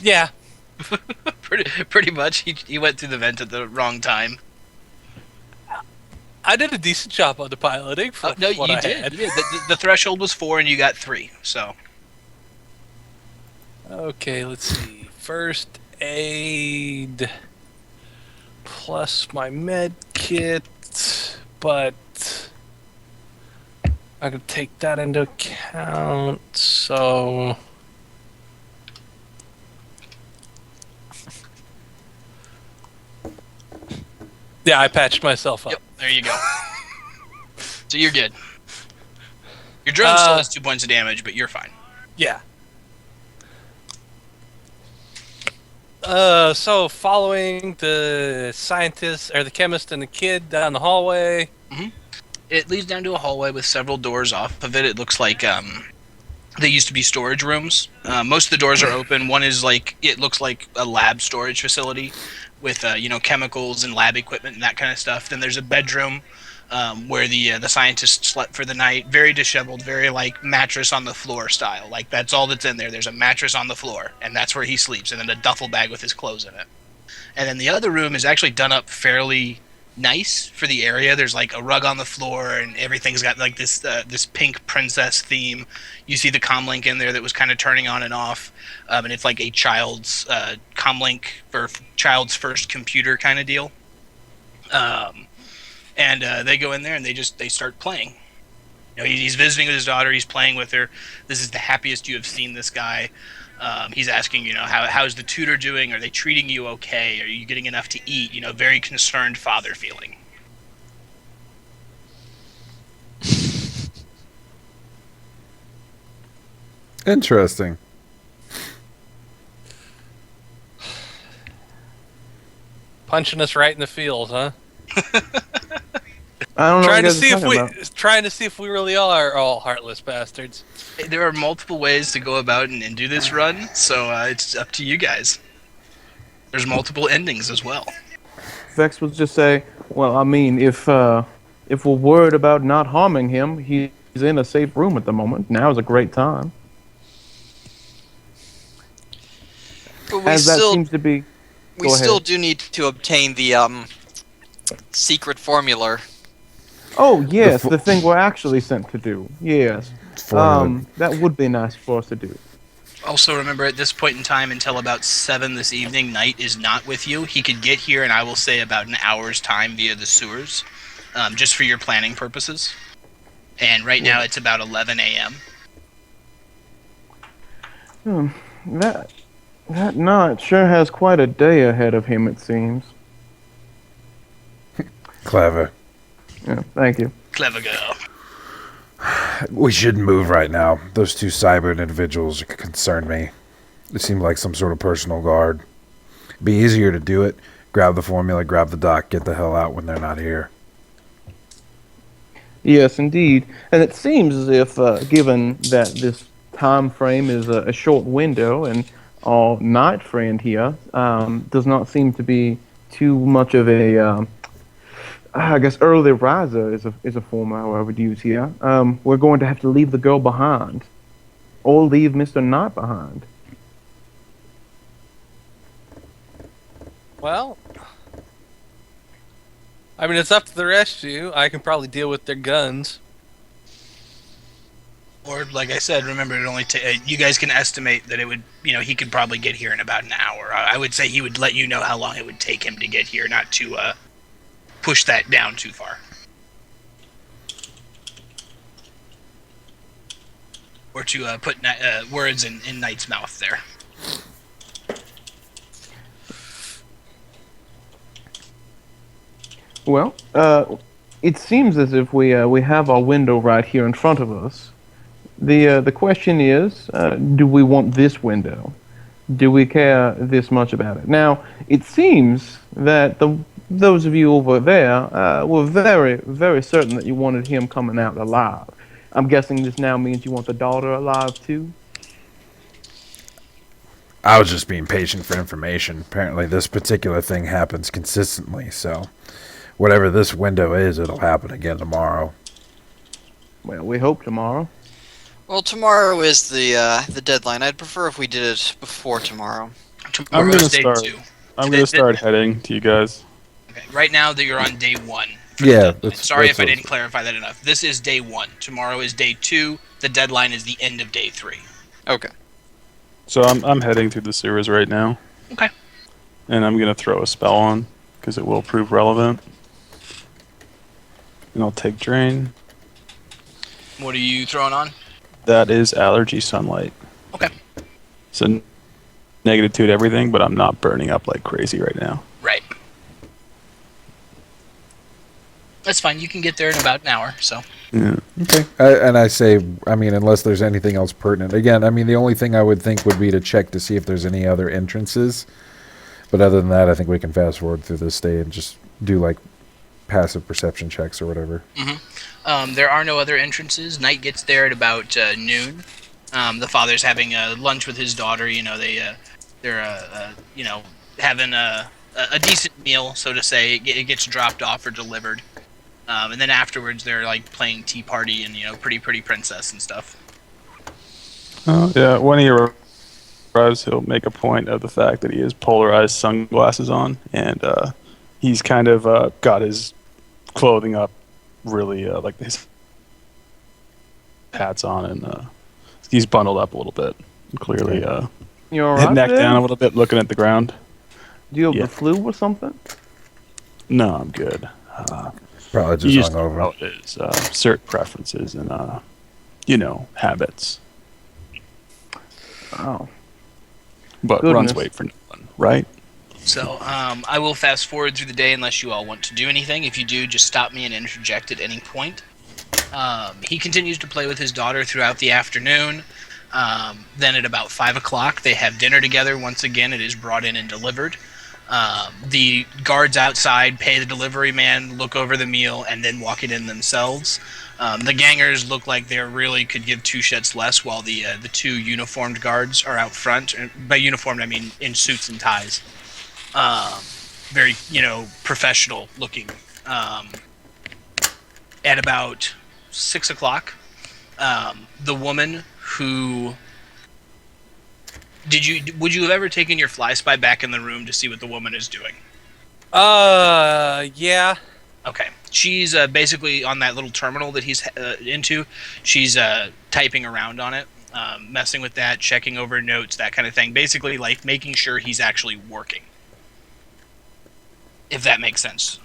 Yeah. pretty much. He went through the vent at the wrong time. I did a decent job on the piloting for No, what you I did. had. You did. The threshold was 4 and you got 3. So Okay, let's see. First aid plus my med kit, but I could take that into account, so yeah, I patched myself up. yep, there you go. So you're good. Your drone still has 2 points of damage, but you're fine. Yeah. So following the scientist or the chemist and the kid down the hallway. It leads down to a hallway with several doors off of it. It looks like they used to be storage rooms. Most of the doors are open. One is it looks like a lab storage facility with chemicals and lab equipment and that kind of stuff. Then there's a bedroom where the scientist slept for the night. Very disheveled, very like mattress on the floor style. Like that's all that's in there. There's a mattress on the floor, and that's where he sleeps. And then a duffel bag with his clothes in it. And then the other room is actually done up fairly nice for the area. There's like a rug on the floor, and everything's got like this pink princess theme. You see the comlink in there that was kind of turning on and off, and it's like a child's comlink for child's first computer kind of deal. And they go in there and they start playing. You know, he's visiting with his daughter. He's playing with her. This is the happiest you have seen this guy. He's asking, how's the tutor doing? Are they treating you okay? Are you getting enough to eat? Very concerned father feeling. Interesting. Punching us right in the feels, huh? I don't know. Trying what to you see guys if are we, talking about. trying to see if we really are all heartless bastards. There are multiple ways to go about and do this run, so it's up to you guys. There's multiple endings as well. Vex would just say, "Well, I mean, if we're worried about not harming him, he's in a safe room at the moment. Now is a great time." but we As that still seems to be. we Go still ahead. do need to obtain the secret formula Oh yes, fo- the thing we're actually sent to do. Yes. for That would be nice for us to do. Also, remember at this point in time, until about 7 this evening, Knight is not with you. He could get here in, I will say, about an hour's time via the sewers, just for your planning purposes. And right now it's about 11 a.m. That Knight sure has quite a day ahead of him, it seems. clever. Yeah, thank you. Clever girl. We shouldn't move right now. Those two cyber individuals concern me. They seem like some sort of personal guard. Be easier to do it. Grab the formula, grab the doc, get the hell out when they're not here. Yes, indeed. And it seems as if, given that this time frame is a short window, and our Knight friend here does not seem to be too much of a I guess early riser is a form I would use here. We're going to have to leave the girl behind, or leave Mr. Knight behind. Well, I mean, it's up to the rest of you. I can probably deal with their guns. Or, like I said, remember, it only you guys can estimate that it would, he could probably get here in about an hour. I would say he would let you know how long it would take him to get here, not to push that down too far. Or to put words in Knight's mouth there. Well, it seems as if we have our window right here in front of us. The question is, do we want this window? Do we care this much about it? Now, it seems that those of you over there were very, very certain that you wanted him coming out alive. I'm guessing this now means you want the daughter alive too? I was just being patient for information. Apparently this particular thing happens consistently, so whatever this window is, it'll happen again tomorrow. Well, we hope tomorrow. Well, tomorrow is the deadline. I'd prefer if we did it before tomorrow. I'm Tomorrow gonna is day start. 2. I'm gonna start heading to you guys. Okay. Right now that you're on day 1. Yeah, Sorry if I what- didn't clarify that enough. This is day 1. Tomorrow is day 2. The deadline is the end of day 3. Okay. So I'm heading through the sewers right now. Okay. And I'm gonna throw a spell on because it will prove relevant. And I'll take drain. What are you throwing on? That is allergy sunlight. Okay. So negative 2 to everything, but I'm not burning up like crazy right now. Right. That's fine. You can get there in about an hour, so. Yeah. Okay. And I say, I mean, unless there's anything else pertinent. Again, I mean, the only thing I would think would be to check to see if there's any other entrances. But other than that, I think we can fast forward through this day and just do like passive perception checks or whatever. There are no other entrances. Knight gets there at about noon. The father's having lunch with his daughter. They're having a decent meal, so to say. It gets dropped off or delivered, and then afterwards they're like playing tea party and pretty princess and stuff. Oh yeah. When he arrives, he'll make a point of the fact that he has polarized sunglasses on, and he's kind of got his clothing up really like his hats on, and he's bundled up a little bit. Clearly, You all right neck there? down a little bit, looking at the ground. Do you have Yeah. the flu or something? No, I'm good. Probably You just just know hungover. how it is. Certain preferences and habits. Oh. But Goodness. runs wait for no one, right? So I will fast forward through the day unless you all want to do anything. If you do, just stop me and interject at any point. He continues to play with his daughter throughout the afternoon. Then at about 5 o'clock, they have dinner together. Once again, it is brought in and delivered. The guards outside pay the delivery man, look over the meal, and then walk it in themselves. The gangers look like they really could give two shits less, while the two uniformed guards are out front. And by uniformed, I mean in suits and ties. Very, professional looking. At about 6 o'clock, the woman who... Would you have ever taken your fly spy back in the room to see what the woman is doing? Yeah. Okay. She's basically on that little terminal that he's into. She's typing around on it, messing with that, checking over notes, that kind of thing. Basically, like making sure he's actually working. If that makes sense.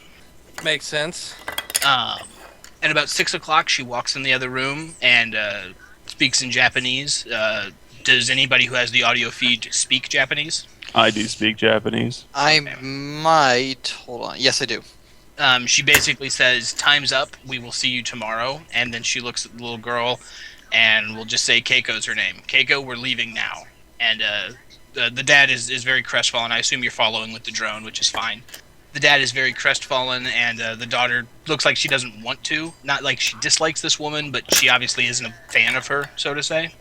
Makes sense. At about 6 o'clock, she walks in the other room and speaks in Japanese. Does anybody who has the audio feed speak Japanese? I do speak Japanese. I might. Hold on. Yes, I do. She basically says, "Time's up. We will see you tomorrow." And then she looks at the little girl, and we'll just say Keiko's her name. Keiko, we're leaving now. And the dad is very crestfallen. I assume you're following with the drone, which is fine. The dad is very crestfallen, and the daughter looks like she doesn't want to. Not like she dislikes this woman, but she obviously isn't a fan of her, so to say.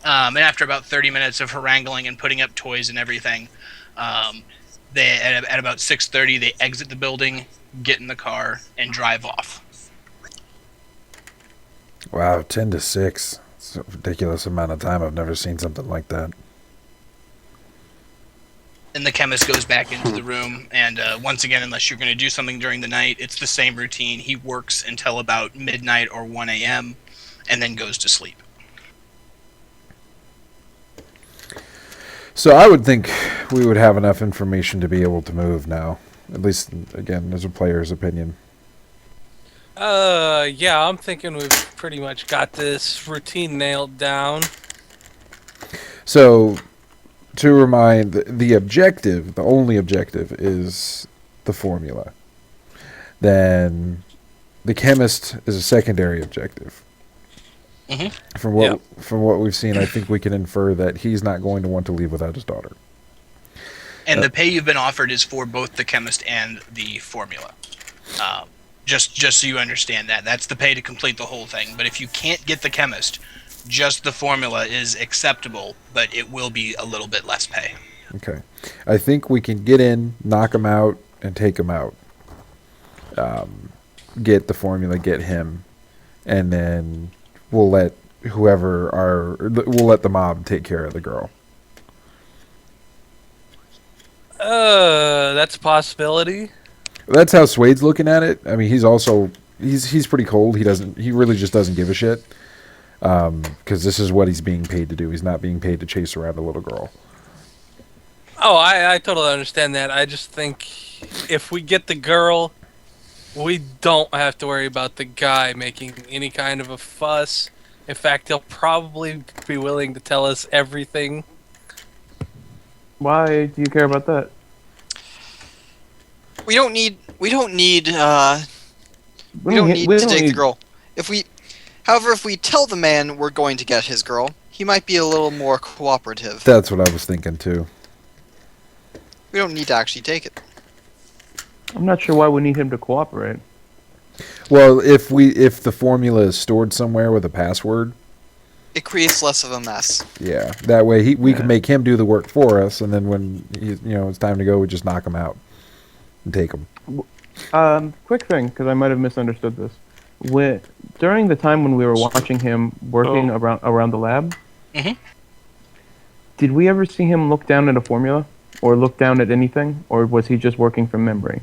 And after about 30 minutes of haranguing and putting up toys and everything, they at about 6:30 they exit the building, get in the car, and drive off. Wow, 10 to 6. It's a ridiculous amount of time. I've never seen something like that. And the chemist goes back into the room, and once again, unless you're going to do something during the night, it's the same routine. He works until about midnight or 1 a.m., and then goes to sleep. So I would think we would have enough information to be able to move now. At least, again, as a player's opinion. Yeah, I'm thinking we've pretty much got this routine nailed down. So, to remind, the objective, the only objective, is the formula. Then, the chemist is a secondary objective. Mm-hmm. From what we've seen, I think we can infer that he's not going to want to leave without his daughter. And the pay you've been offered is for both the chemist and the formula. Just so you understand that. That's the pay to complete the whole thing. But if you can't get the chemist, just the formula is acceptable, but it will be a little bit less pay. Okay. I think we can get in, knock him out, and take him out. Get the formula, get him, and then we'll let we'll let the mob take care of the girl. That's a possibility. That's how Swade's looking at it. I mean, he's pretty cold. He really just doesn't give a shit. Because this is what he's being paid to do. He's not being paid to chase around a little girl. Oh, I totally understand that. I just think if we get the girl, we don't have to worry about the guy making any kind of a fuss. In fact, he'll probably be willing to tell us everything. Why do you care about that? We don't need to take the girl. However, if we tell the man we're going to get his girl, he might be a little more cooperative. That's what I was thinking too. We don't need to actually take it. I'm not sure why we need him to cooperate. Well, if the formula is stored somewhere with a password, It creates less of a mess. yeah, that way we can make him do the work for us, and then when it's time to go, we just knock him out and take him. Quick thing, because I might have misunderstood this. During the time when we were watching him working around the lab, did we ever see him look down at a formula? Or look down at anything? Or was he just working from memory?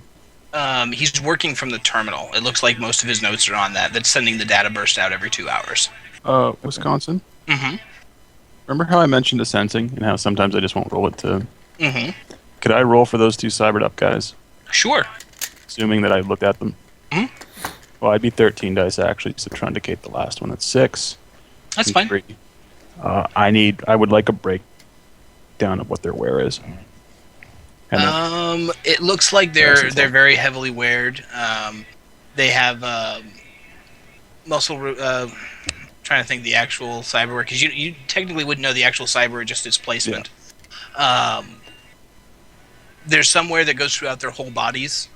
He's working from the terminal. It looks like most of his notes are on that. That's sending the data burst out every 2 hours. Wisconsin? Mm-hmm. Remember how I mentioned the sensing and how sometimes I just won't roll it to... Mm-hmm. Could I roll for those 2 cybered up guys? Sure. Assuming that I looked at them? Mhm. Well, I'd be 13 dice actually, so Trundicate the last one. That's 6. That's and fine. 3. I would like a breakdown of what their wear is. And It looks like they're very heavily weared. They have muscle. Trying to think the actual cyberware, because you technically wouldn't know the actual cyberware, just its placement. Yeah. There's somewhere that goes throughout their whole bodies.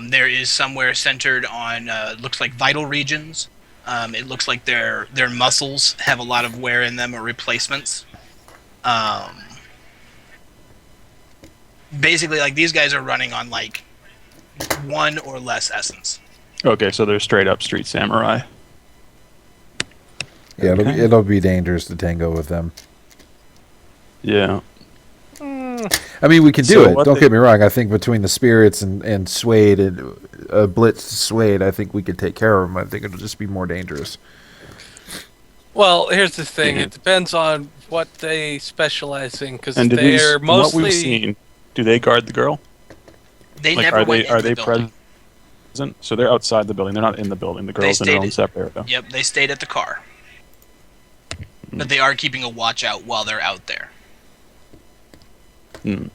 There is somewhere centered on looks like vital regions. It looks like their muscles have a lot of wear in them or replacements. Basically, like, these guys are running on like 1 or less essence. Okay, so they're straight up street samurai. Yeah, it'll be dangerous to tango with them. Yeah. I mean, we can do So it. what Don't they- get me wrong. I think between the spirits and Suede and Blitz Suede, I think we could take care of them. I think it'll just be more dangerous. Well, here's the thing. Yeah. It depends on what they specialize in, because And do these, they're from what we've mostly. seen, do they guard the girl? They Like, never went are in they the building. present? So they're outside the building. They're not in the building. The girl's in her stayed- own separate area. Yep, they stayed at the car. But they are keeping a watch out while they're out there. Hmm.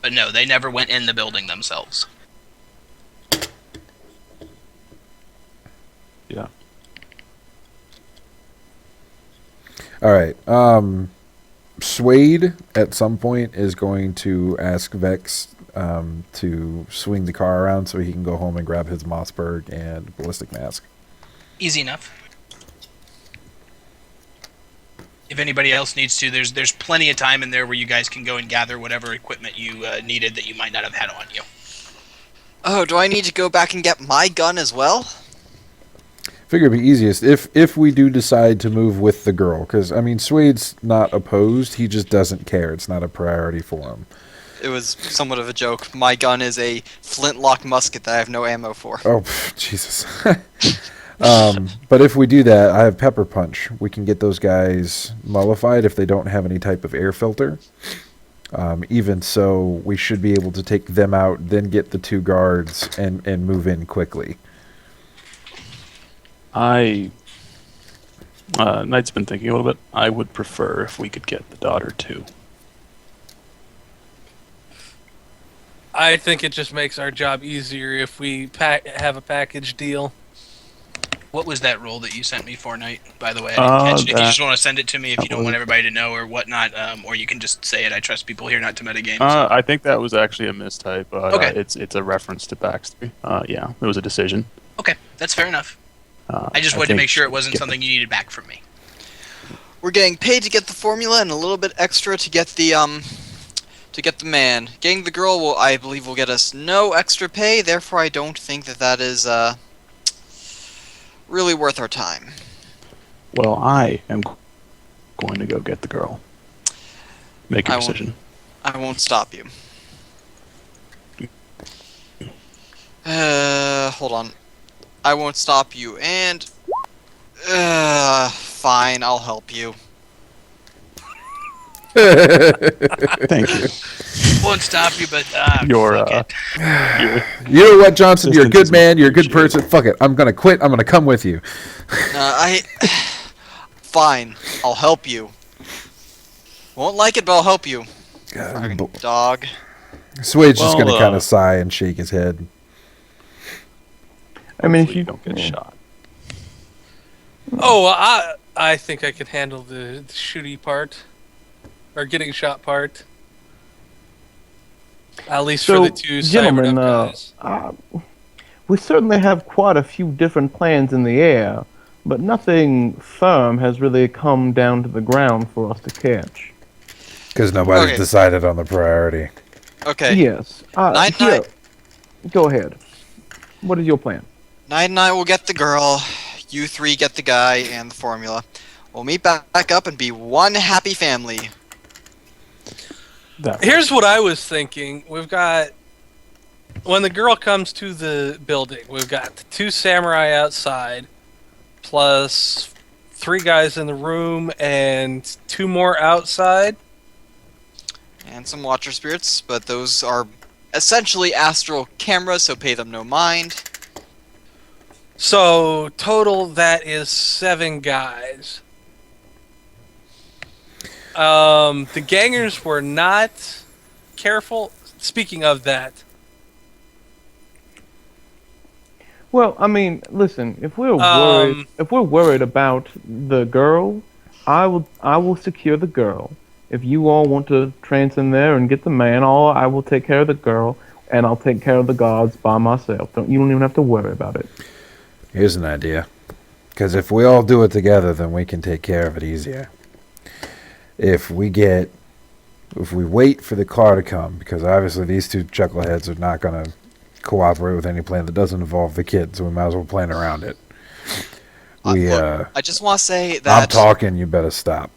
But no, they never went in the building themselves. Yeah. All right. Suede at some point is going to ask Vex to swing the car around so he can go home and grab his Mossberg and ballistic mask. Easy enough. If anybody else needs to, there's plenty of time in there where you guys can go and gather whatever equipment you needed that you might not have had on you. Oh, do I need to go back and get my gun as well? Figure it'd be easiest if we do decide to move with the girl, because I mean Suede's not opposed. He just doesn't care. It's not a priority for him. It was somewhat of a joke. My gun is a flintlock musket that I have no ammo for. Oh, Jesus. But if we do that, I have Pepper Punch. We can get those guys mollified if they don't have any type of air filter. Even so, we should be able to take them out, then get the 2 guards, and move in quickly. Knight's been thinking a little bit. I would prefer if we could get the daughter too. I think it just makes our job easier if we have a package deal. What was that roll that you sent me for, Knight? By the way, I didn't catch it. If you that- just want to send it to me, if you don't want everybody to know or whatnot, or you can just say it. I trust people here not to metagame. I think that was actually a mistype. But, Okay. it's a reference to backstory. Yeah, it was a decision. Okay, that's fair enough. I just wanted to think make sure it wasn't get something you needed back from me. We're getting paid to get the formula and a little bit extra to get the man. Getting the girl will, I believe, will get us no extra pay. Therefore, I don't think that is really worth our time. Well, I am going to go get the girl. Make a I won't- decision. I won't stop you. Hold on. I won't stop you, and fine, I'll help you. Thank you. Won't stop you, but Your, fuck it. your You know what, Johnson? You're a good Assistance is man. You're a good appreciated. person. Fuck it. I'm gonna quit. I'm gonna come with you. Fine, I'll help you. Won't like it, but I'll help you. Fucking dog. Suede's just Well, gonna kind of sigh and shake his head. I mean, if Hopefully you don't get shot. Oh, I think I can handle the shooty part, or getting shot part. At least for the 2 gentlemen, Cyberduck guys. we certainly have quite a few different plans in the air, but nothing firm has really come down to the ground for us to catch. Because nobody's Okay. decided on the priority. Okay. Yes. Night, here, night. Go ahead. What is your plan? Knight and I will get the girl. You 3 get the guy and the formula. We'll meet back up and be one happy family. That Here's what I was thinking. We've got, when the girl comes to the building, we've got the 2 samurai outside, plus 3 guys in the room, and 2 more outside. And some watcher spirits, but those are essentially astral cameras, so pay them no mind. So, total, that is 7 guys. The gangers were not careful. Speaking of that, Well, I mean, listen. If we're worried about the girl, I will secure the girl. If you all want to trance in there and get the man, I will take care of the girl, and I'll take care of the guards by myself. You don't even have to worry about it. Here's an idea. Because if we all do it together, then we can take care of it easier. If we wait for the car to come, because obviously these 2 chuckleheads are not going to cooperate with any plan that doesn't involve the kid, so we might as well plan around it. Look, I just want to say I'm that... talking, you better stop.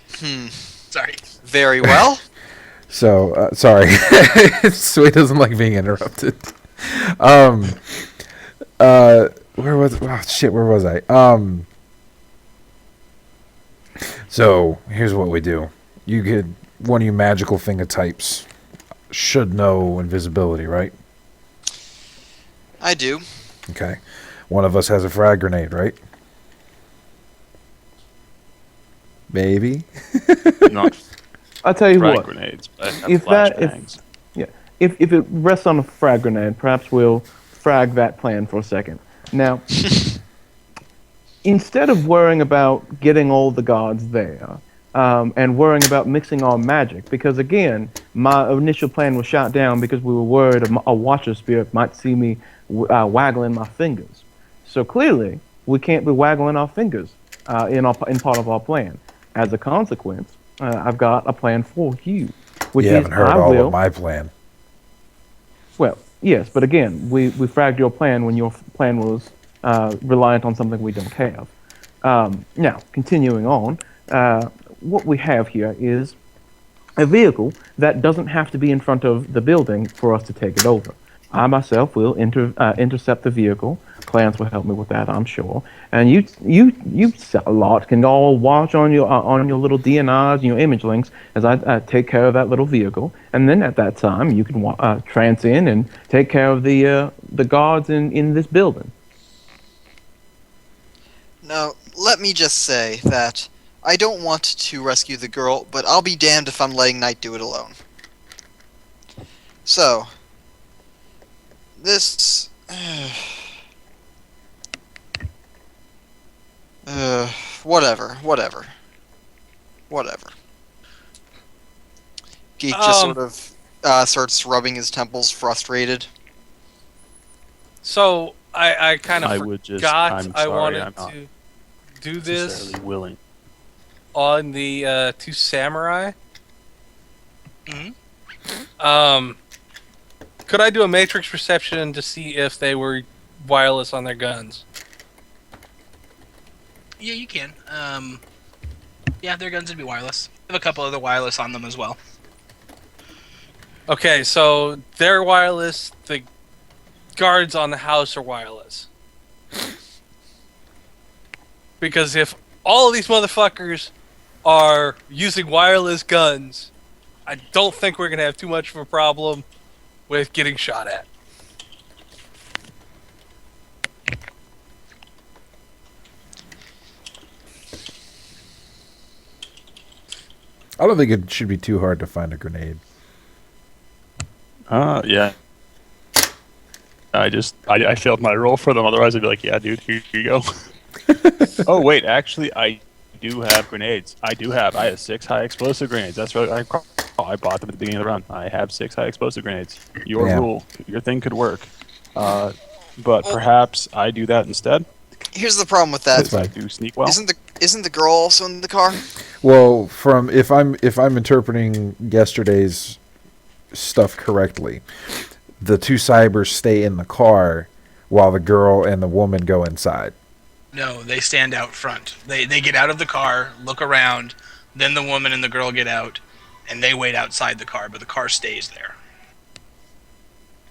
Sorry. Very well. So sorry, Sway doesn't like being interrupted. Where was? Oh shit, where was I? So here's what we do. You get one of your magical finger types. Should know invisibility, right? I do. Okay. One of us has a frag grenade, right? Maybe. Not I'll tell you frag what. grenades, but I have If that, flashbangs. if it rests on a frag grenade, perhaps we'll frag that plan for a second. Now, instead of worrying about getting all the guards there, and worrying about mixing our magic, because again, my initial plan was shot down because we were worried a watcher spirit might see me waggling my fingers. So clearly, we can't be waggling our fingers in part of our plan. As a consequence, I've got a plan for you, which You is haven't heard I all will. of my plan. Well, yes, but again, we fragged your plan when your plan was reliant on something we don't have. Now, continuing on, what we have here is a vehicle that doesn't have to be in front of the building for us to take it over. I myself will intercept the vehicle. Clarence will help me with that, I'm sure. And you lot can all watch on your little DNIs and your image links as I take care of that little vehicle. And then at that time, you can trance in and take care of the guards in this building. Now, let me just say that I don't want to rescue the girl, but I'll be damned if I'm letting Knight do it alone. So, this... whatever. Geek just sort of starts rubbing his temples, frustrated. So I kind of I would just. forgot I'm I sorry, wanted I'm not to do this necessarily willing. on the two samurai. Mhm. Could I do a matrix perception to see if they were wireless on their guns? Yeah, you can. Yeah, their guns would be wireless. I have a couple other wireless on them as well. Okay, so they're wireless. The guards on the house are wireless. Because if all of these motherfuckers are using wireless guns, I don't think we're going to have too much of a problem with getting shot at. I don't think it should be too hard to find a grenade. Yeah. I failed my roll for them. Otherwise, I'd be like, yeah, dude, here you go. Oh wait, actually, I do have grenades. I have 6 high explosive grenades. That's right. I bought them at the beginning of the round. I have 6 high explosive grenades. Your Yeah. rule, your thing could work. But perhaps I do that instead. Here's the problem with that. That's fine. I do sneak well. Isn't the girl also in the car? Well, from if I'm interpreting yesterday's stuff correctly, the two cybers stay in the car while the girl and the woman go inside. No, they stand out front. They get out of the car, look around, then the woman and the girl get out, and they wait outside the car, but the car stays there.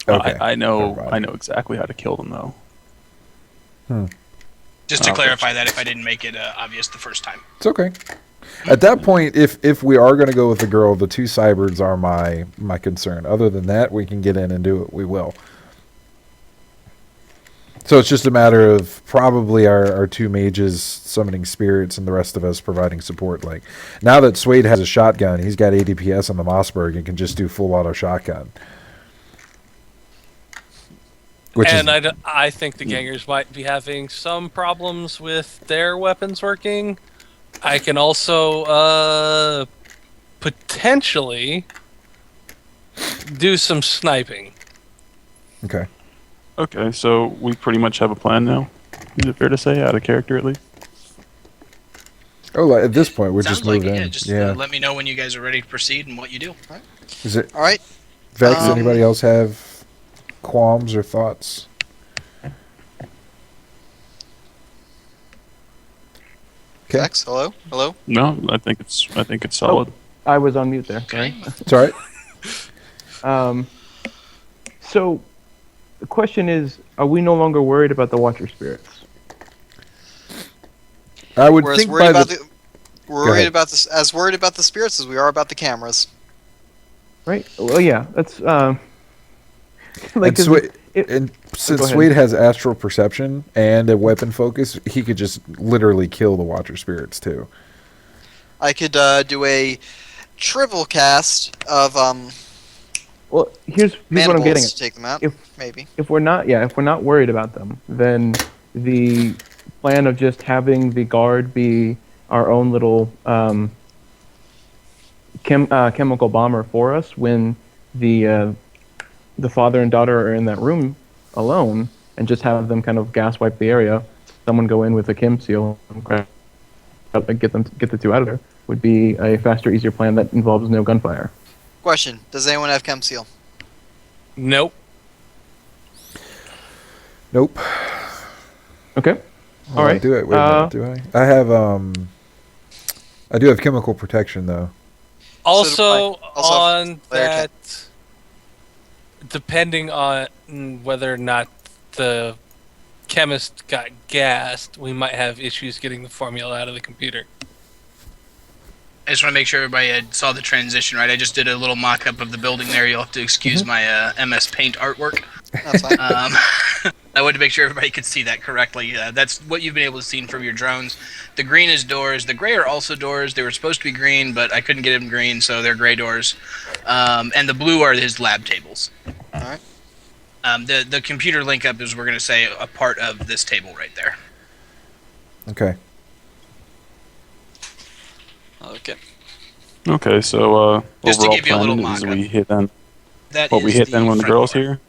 Okay. I know Never mind. I know exactly how to kill them though. Just to Oh, clarify that if I didn't make it obvious the first time. It's okay. At that point, if we are going to go with the girl, the two cybers are my concern. Other than that, we can get in and do it. We will. So it's just a matter of probably our two mages summoning spirits and the rest of us providing support. Like now that Suede has a shotgun, he's got ADPS on the Mossberg and can just do full auto shotgun. I think the gangers might be having some problems with their weapons working. I can also potentially do some sniping. Okay. Okay, so we pretty much have a plan now. Is it fair to say, out of character at least? Oh, at this point, we're Sounds just like moving it, in. yeah. Just Yeah. let me know when you guys are ready to proceed and what you do. Is it All right. Vex? Um, Anybody else have qualms or thoughts? Okay. Vex, hello? No, I think it's solid. I was on mute there. Sorry. Okay. It's all right. So the question is, are we no longer worried about the Watcher spirits? I would We're as think worried by about the. the Go worried ahead. about this as worried about the spirits as we are about the cameras. Right? Well, yeah. That's like And, 'cause and since ahead. Swade has astral perception and a weapon focus, he could just literally kill the Watcher spirits too. I could do a triple cast of well, here's what I'm mandibles getting to at. take them out. If Maybe. if we're not worried about them, then the plan of just having the guard be our own little chemical bomber for us when the father and daughter are in that room alone, and just have them kind of gas wipe the area. Someone go in with a chem seal and get the two out of there. Would be a faster, easier plan that involves no gunfire. Question: does anyone have chem seal? Nope. Nope. Okay. Well, All right. Do it. Wait a minute. Do I? I have I do have chemical protection though. Also, Also, on player that, depending on whether or not the chemist got gassed, we might have issues getting the formula out of the computer. I just want to make sure everybody saw the transition right. I just did a little mock-up of the building there. You'll have to excuse my MS Paint artwork. That's fine. I wanted to make sure everybody could see that correctly. That's what you've been able to see from your drones. The green is doors. The gray are also doors. They were supposed to be green, but I couldn't get them green, so they're gray doors. And the blue are his lab tables. All right. The computer link up is, we're going to say, a part of this table right there. Okay. Okay. Okay, so Just to overall give you a little plan is mock-up. we hit then That what we is hit then when the front girl's door. here,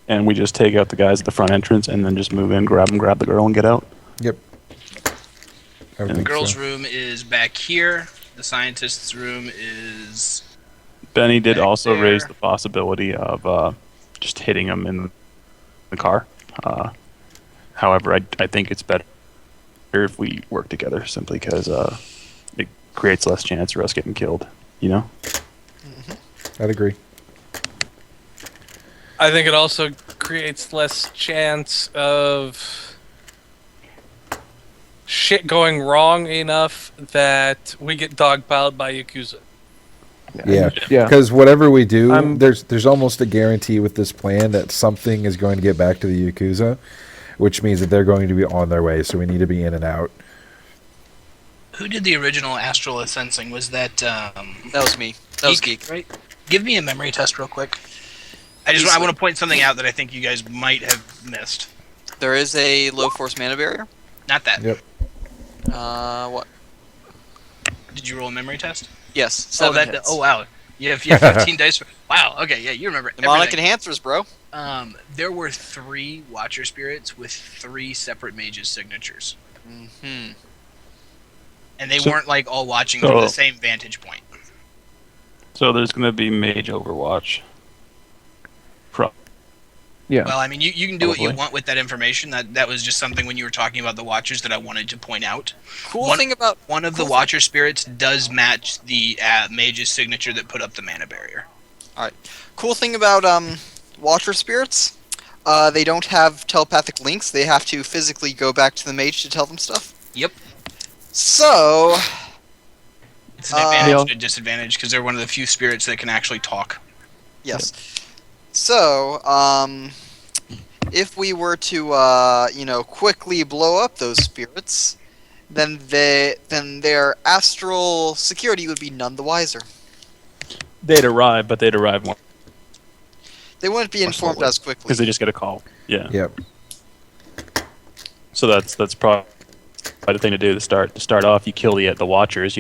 and we just take out the guys at the front entrance and then just move in, grab the girl, and get out. Yep. I would And The think girls' so. room is back here. The scientist's room is... Benny did Back also there. raise the possibility of just hitting him in the car. However, I think it's better if we work together, simply because it creates less chance for us getting killed. You know? I'd agree. I think it also creates less chance of shit going wrong enough that we get dogpiled by Yakuza. Yeah. Yeah. Because whatever we do, I'm- there's almost a guarantee with this plan that something is going to get back to the Yakuza, which means that they're going to be on their way. So we need to be in and out. Who did the original astral sensing? Was that... That was me. That was Geek. right? Give me a memory test real quick. I Easily. want to point something out that I think you guys might have missed. There is a low force mana barrier. Not that. Yep. What? Did you roll a memory test? Yes. 7 hits. Oh wow. You have 15 dice. Wow. Okay. Yeah, you remember Demonic everything. enhancers, bro. There were 3 Watcher spirits with 3 separate mages' signatures, Hmm. and they So- weren't like all watching from Oh. the same vantage point. So there's going to be Mage Overwatch. Yeah. Well, I mean, you can do what you Probably. want with that information. That was just something when you were talking about the Watchers that I wanted to point out. Cool One- thing about One of the Cool. Watcher spirits does match the mage's signature that put up the mana barrier. Watcher spirits, they don't have telepathic links. They have to physically go back to the mage to tell them stuff. Yep. So, It's an advantage and a disadvantage because they're one of the few spirits that can actually talk. yes. So, if we were to, quickly blow up those spirits, then their astral security would be none the wiser. They'd arrive, but they'd arrive more They wouldn't be informed slowly, as quickly. because they just get a call. Yeah. Yep. So that's probably the thing to do to start off. You kill the Watchers.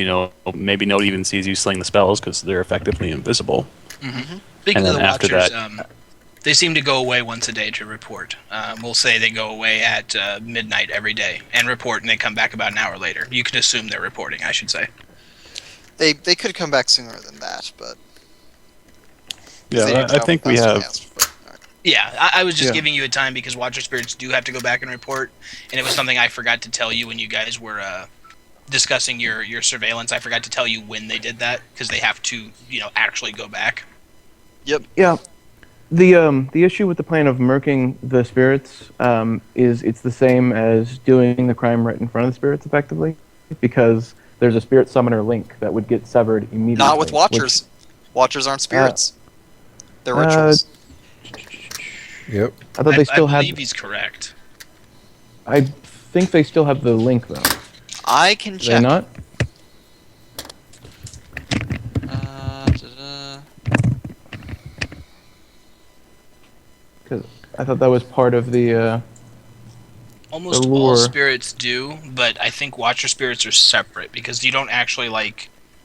Maybe nobody even sees you sling the spells because they're effectively invisible. Speaking And of the then after Watchers, that- they seem to go away once a day to report. We'll say they go away at midnight every day and report, and they come back about an hour later. You can assume they're reporting, I should say. They could come back sooner than that, but Yeah, they I think we have. alright. Yeah, I was just Yeah. giving you a time because Watcher spirits do have to go back and report, and it was something I forgot to tell you when you guys were discussing your surveillance. I forgot to tell you when they did that because they have to actually go back. Yep. Yeah. The issue with the plan of murking the spirits is it's the same as doing the crime right in front of the spirits, effectively, because there's a spirit summoner link that would get severed immediately. Not with Watchers. Watchers aren't spirits. They're uh, rituals. Yep. I thought they still I had. believe he's correct. I think they still have the link though. I can Do they check. not? Because I thought that was part of the. Almost The all lure. spirits do, but I think Watcher spirits are separate because you don't actually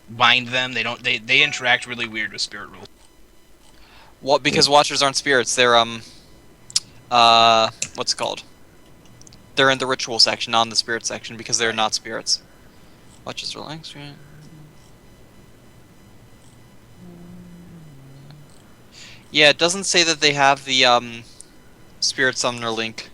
bind them. They don't. They interact really weird with spirit rules. What? Because Watchers aren't spirits. They're what's it called? They're in the ritual section, not in the spirit section, because they're not spirits. Watchers are links. Yeah, it doesn't say that they have the spirit summoner link.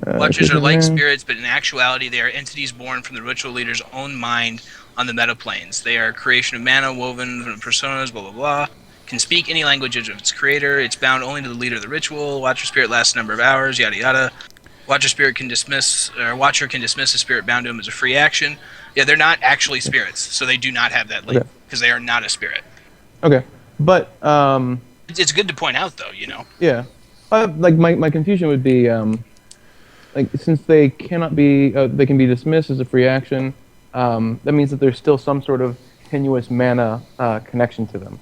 Watchers are like spirits, but in actuality, they are entities born from the ritual leader's own mind on the meta planes. They are a creation of mana woven from personas, blah blah blah. Can speak any language of its creator. It's bound only to the leader of the ritual. Watcher spirit lasts a number of hours, yada yada. Watcher can dismiss a spirit bound to him as a free action. Yeah, they're not actually spirits, so they do not have that link because they are not a spirit. Okay, but It's good to point out, though. yeah, like my confusion would be since they cannot be they can be dismissed as a free action. That means that there's still some sort of tenuous mana connection to them.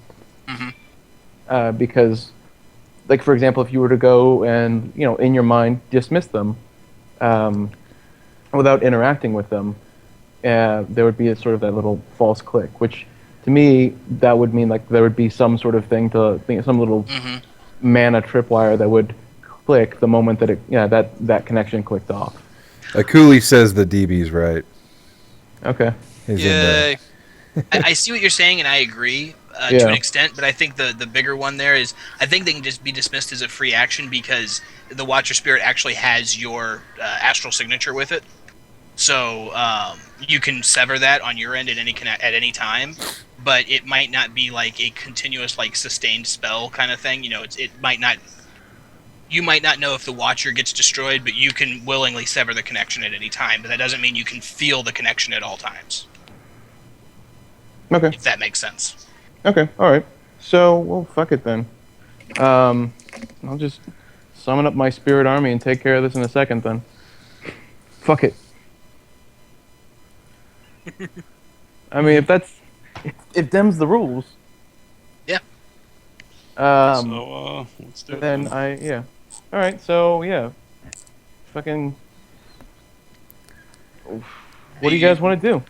Mm-hmm. Because, like for example, if you were to go and in your mind dismiss them without interacting with them, there would be a sort of that little false click, which to me that would mean like there would be some sort of thing to some little mana tripwire that would click the moment that that connection clicked off. Akuli says the DB's right. Okay. He's in there. Yay! I see what you're saying, and I agree to an extent. But I think the bigger one there is I think they can just be dismissed as a free action because the Watcher Spirit actually has your astral signature with it. So you can sever that on your end at any time, but it might not be like a continuous sustained spell kind of thing. It might not. You might not know if the Watcher gets destroyed, but you can willingly sever the connection at any time. But that doesn't mean you can feel the connection at all times. Okay. If that makes sense. Okay. All right. So, well, fuck it then. I'll just summon up my spirit army and take care of this in a second then. Fuck it. I mean, if them's the rules. Yeah. So let's do it. Then All right. So yeah. Fucking. What do you guys want to do?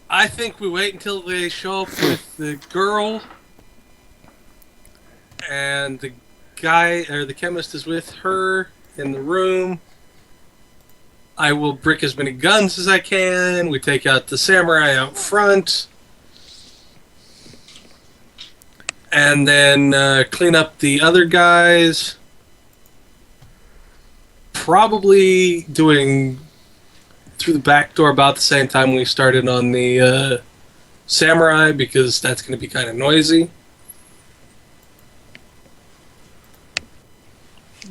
I think we wait until they show up with the girl, and the guy or the chemist is with her in the room. I will brick as many guns as I can. We take out the samurai out front, and then clean up the other guys. Probably doing through the back door about the same time we started on the samurai, because that's going to be kind of noisy.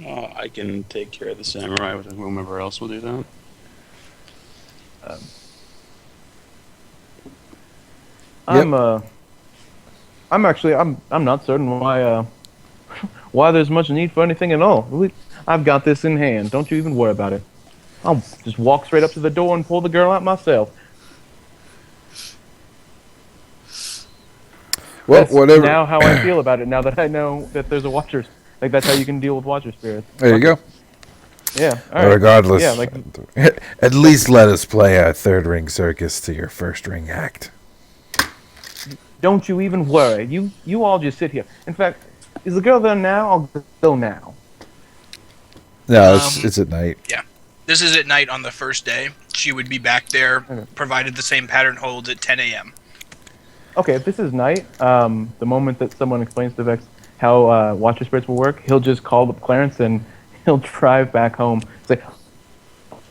I can take care of the samurai with whomever else will do that. I'm not certain why there's much need for anything at all. I've got this in hand. Don't you even worry about it. I'll just walk straight up to the door and pull the girl out myself. Well, That's whatever. now how I feel about it. Now that I know that there's a Watcher, that's how you can deal with Watcher spirits. There you go. Yeah. All right. Regardless, Yeah, at least let us play a third ring circus to your first ring act. Don't you even worry. You all just sit here. In fact, is the girl there now? I'll go now. No, it's at night. Yeah. This is at night on the first day. She would be back there, provided the same pattern holds at 10 a.m. Okay, if this is night, the moment that someone explains to Vex how Watcher spirits will work, he'll just call up Clarence and he'll drive back home. Say,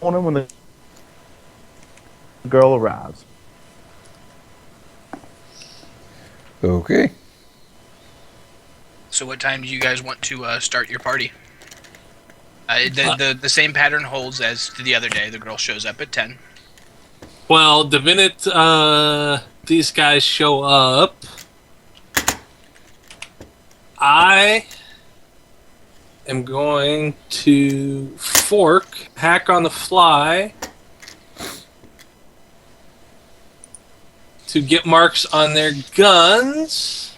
corner when the girl arrives. Okay. So what time do you guys want to start your party? The same pattern holds as to the other day. The girl shows up at 10. Well, the minute these guys show up, I am going to hack on the fly, to get marks on their guns.